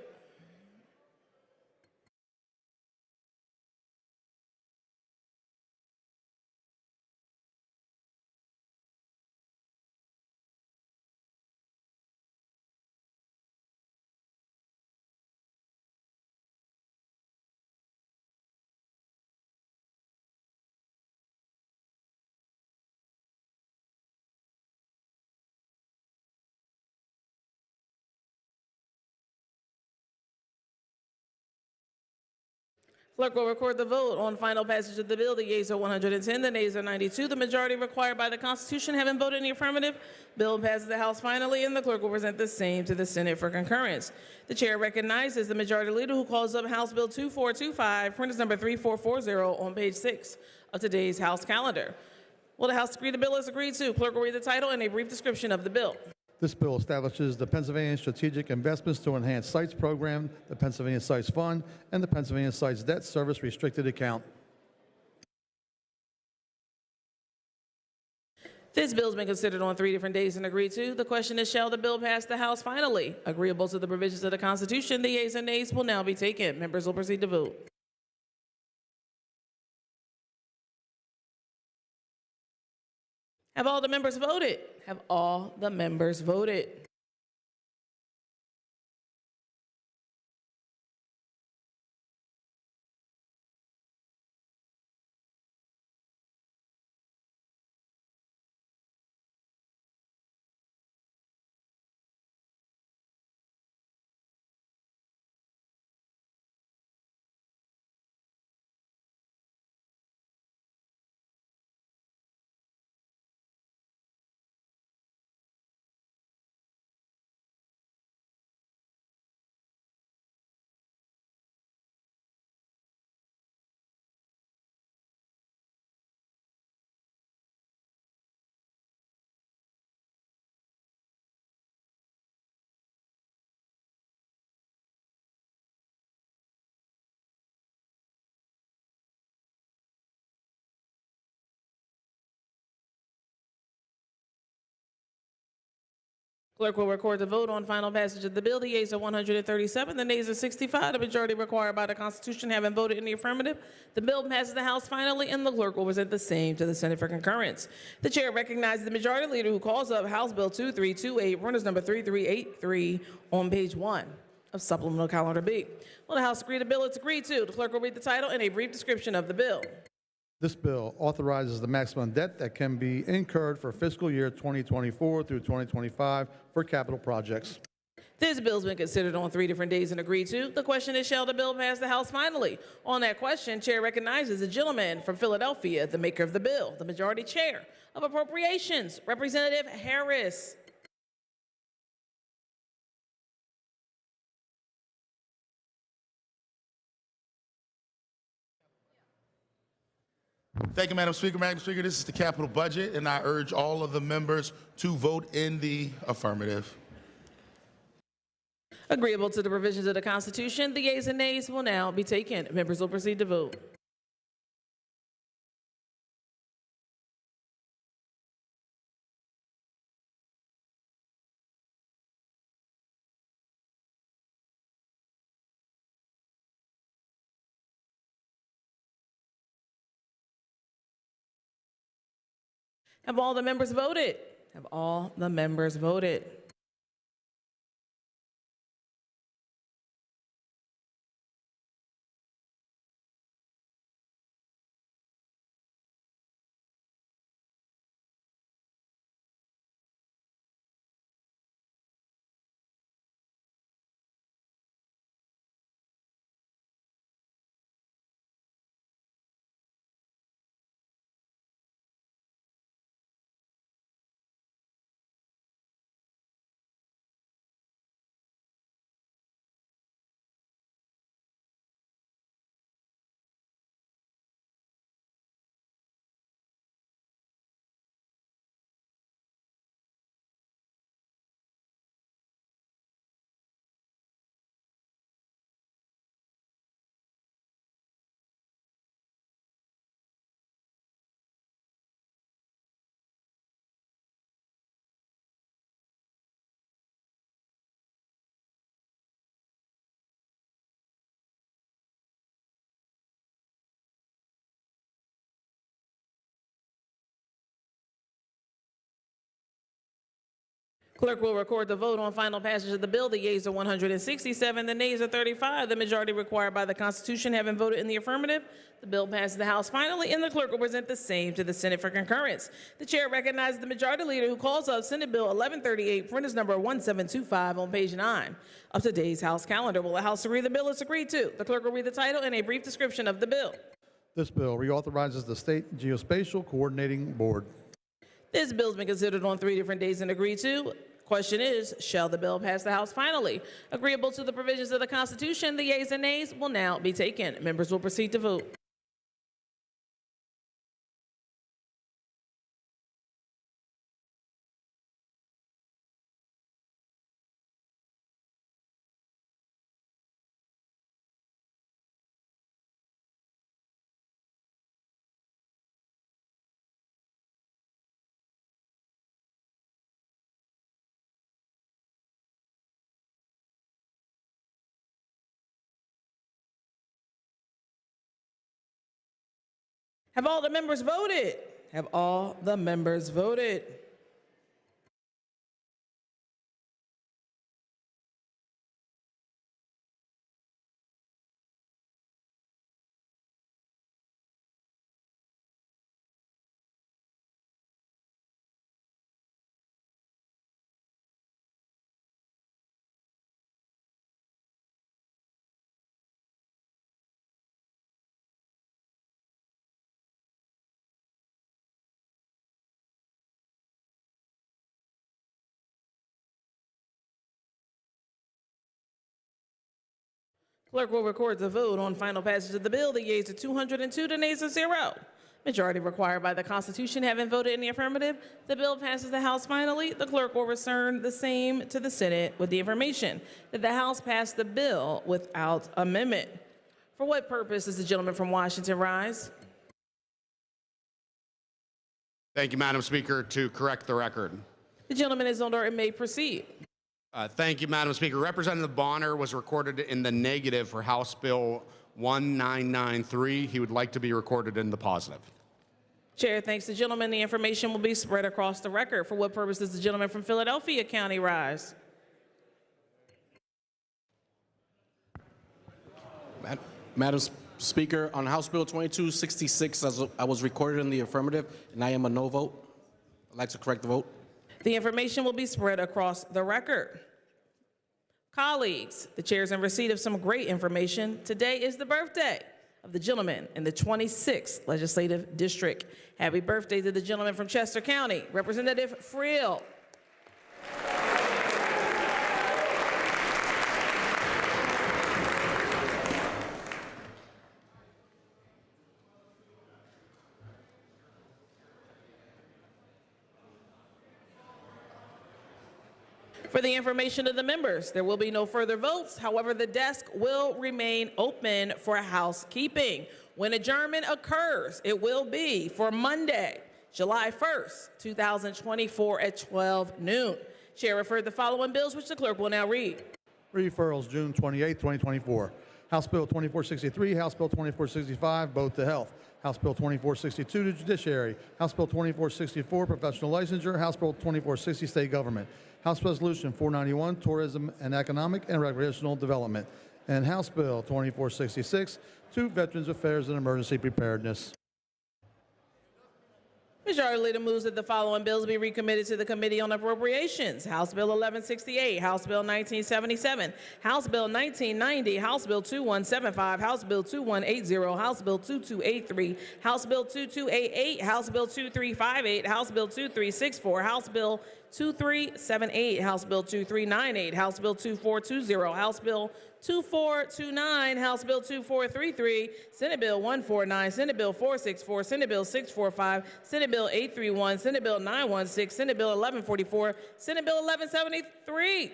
Clerk will record the vote on final passage of the bill. The yeas are 110, the nays are 92. The majority required by the Constitution having voted in the affirmative, bill passes the House finally, and the clerk will present the same to the Senate for concurrence. The chair recognizes the majority leader who calls up House Bill 2425, printers number 3440 on page 6 of today's House calendar. Will the House agree the bill is agreed to? Clerk will read the title and a brief description of the bill. This bill establishes the Pennsylvania Strategic Investments to Enhance Sites Program, the Pennsylvania Sites Fund, and the Pennsylvania Sites Debt Service Restricted Account. This bill has been considered on 3 different days and agreed to. The question is, shall the bill pass the House finally? Agreeable to the provisions of the Constitution, the yeas and nays will now be taken. Members will proceed to vote. Have all the members voted? Have all the members voted? Clerk will record the vote on final passage of the bill. The yeas are 137, the nays are 65. The majority required by the Constitution having voted in the affirmative, the bill passes the House finally, and the clerk will present the same to the Senate for concurrence. The chair recognizes the majority leader who calls up House Bill 2328, runners number 3383, on page 1 of Supplemental Calendar B. Will the House agree to the bill? It's agreed to. The clerk will read the title and a brief description of the bill. This bill authorizes the maximum debt that can be incurred for fiscal year 2024 through 2025 for capital projects. This bill's been considered on 3 different days and agreed to. The question is, shall the bill pass the House finally? On that question, chair recognizes the gentleman from Philadelphia, the maker of the bill, the majority chair of Appropriations, Representative Harris. Thank you, Madam Speaker. Madam Speaker, this is the capital budget, and I urge all of the members to vote in the affirmative. Agreeable to the provisions of the Constitution, the yeas and nays will now be taken. Members will proceed to vote. Have all the members voted? Have all the members voted? Clerk will record the vote on final passage of the bill. The yeas are 167, the nays are 35. The majority required by the Constitution having voted in the affirmative, the bill passes the House finally, and the clerk will present the same to the Senate for concurrence. The chair recognizes the majority leader who calls up Senate Bill 1138, printers number 1725 on page 9 of today's House calendar. Will the House agree the bill is agreed to? The clerk will read the title and a brief description of the bill. This bill reauthorizes the State Geospatial Coordinating Board. This bill's been considered on 3 different days and agreed to. Question is, shall the bill pass the House finally? Agreeable to the provisions of the Constitution, the yeas and nays will now be taken. Members will proceed to vote. Have all the members voted? Have all the members voted? Clerk will record the vote on final passage of the bill. The yeas are 202, the nays are 0. Majority required by the Constitution having voted in the affirmative, the bill passes the House finally. The clerk will return the same to the Senate with the information that the House passed the bill without amendment. For what purpose does the gentleman from Washington rise? Thank you, Madam Speaker. To correct the record. The gentleman is on order and may proceed. Thank you, Madam Speaker. Representative Bonner was recorded in the negative for House Bill 1993. He would like to be recorded in the positive. Chair thanks the gentleman. The information will be spread across the record. For what purpose does the gentleman from Philadelphia County rise? Madam Speaker, on House Bill 2266, I was recorded in the affirmative, and I am a no vote. I'd like to correct the vote. The information will be spread across the record. Colleagues, the chair is in receipt of some great information. Today is the birthday of the gentleman in the 26th Legislative District. Happy birthday to the gentleman from Chester County, Representative Friel. For the information of the members, there will be no further votes. However, the desk will remain open for housekeeping. When adjournment occurs, it will be for Monday, July 1st, 2024 at 12 noon. Chair referred the following bills, which the clerk will now read. Referrals, June 28, 2024. House Bill 2463, House Bill 2465, both to Health. House Bill 2462 to Judiciary. House Bill 2464, Professional Licensure. House Bill 2460, State Government. House Resolution 491, Tourism and Economic and Recreational Development. And House Bill 2466 to Veterans Affairs and Emergency Preparedness. Majority Leader moves that the following bills be recommitted to the Committee on Appropriations. House Bill 1168, House Bill 1977, House Bill 1990, House Bill 2175, House Bill 2180, House Bill 2283, House Bill 2288, House Bill 2358, House Bill 2364, House Bill 2378, House Bill 2398, House Bill 2420, House Bill 2429, House Bill 2433, Senate Bill 149, Senate Bill 464, Senate Bill 645, Senate Bill 831, Senate Bill 916, Senate Bill 1144, Senate Bill 1173.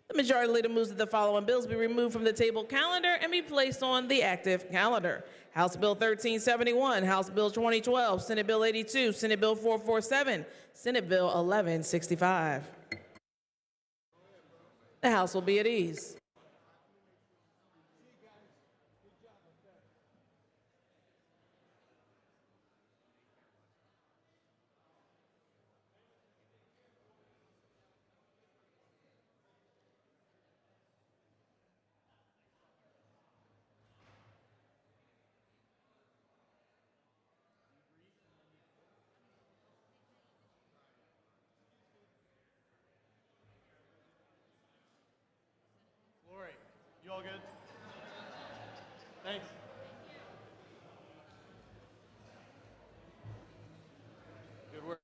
The Majority Leader moves that the following bills be removed from the table calendar and be placed on the active calendar. House Bill 1371, House Bill 2012, Senate Bill 82, Senate Bill 447, Senate Bill 1165. The House will be at ease. You all good? Thanks. Good work.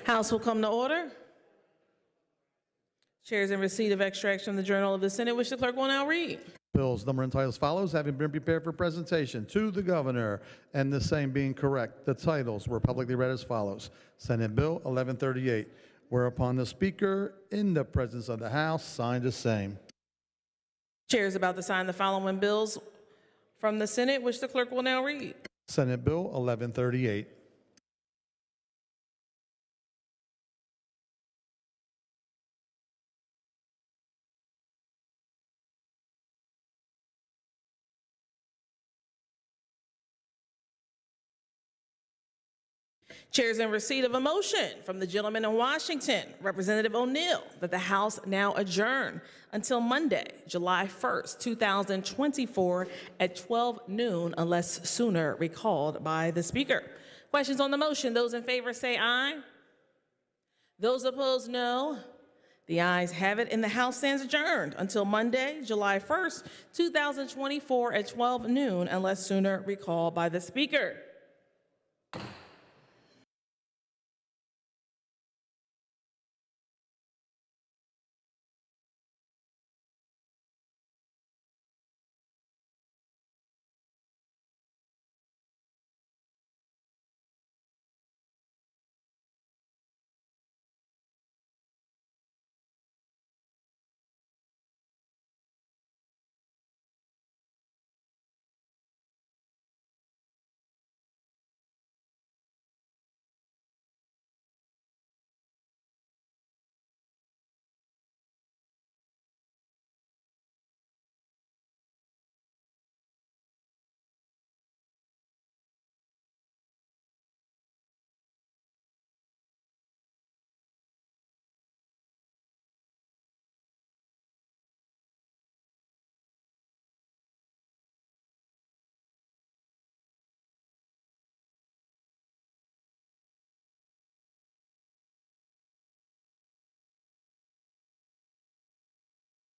House will come to order. Chairs in receipt of extracts from the Journal of the Senate, which the clerk will now read. Bills number and title as follows, having been prepared for presentation to the governor and the same being correct. The titles were publicly read as follows. Senate Bill 1138, whereupon the Speaker, in the presence of the House, signed the same. Chair is about to sign the following bills from the Senate, which the clerk will now read. Senate Bill 1138. Chair is in receipt of a motion from the gentleman in Washington, Representative O'Neill, that the House now adjourn until Monday, July 1st, 2024 at 12 noon, unless sooner recalled by the Speaker. Questions on the motion? Those in favor say aye. Those opposed, no. The ayes have it, and the House stands adjourned until Monday, July 1st, 2024 at 12 noon, unless sooner recalled by the Speaker.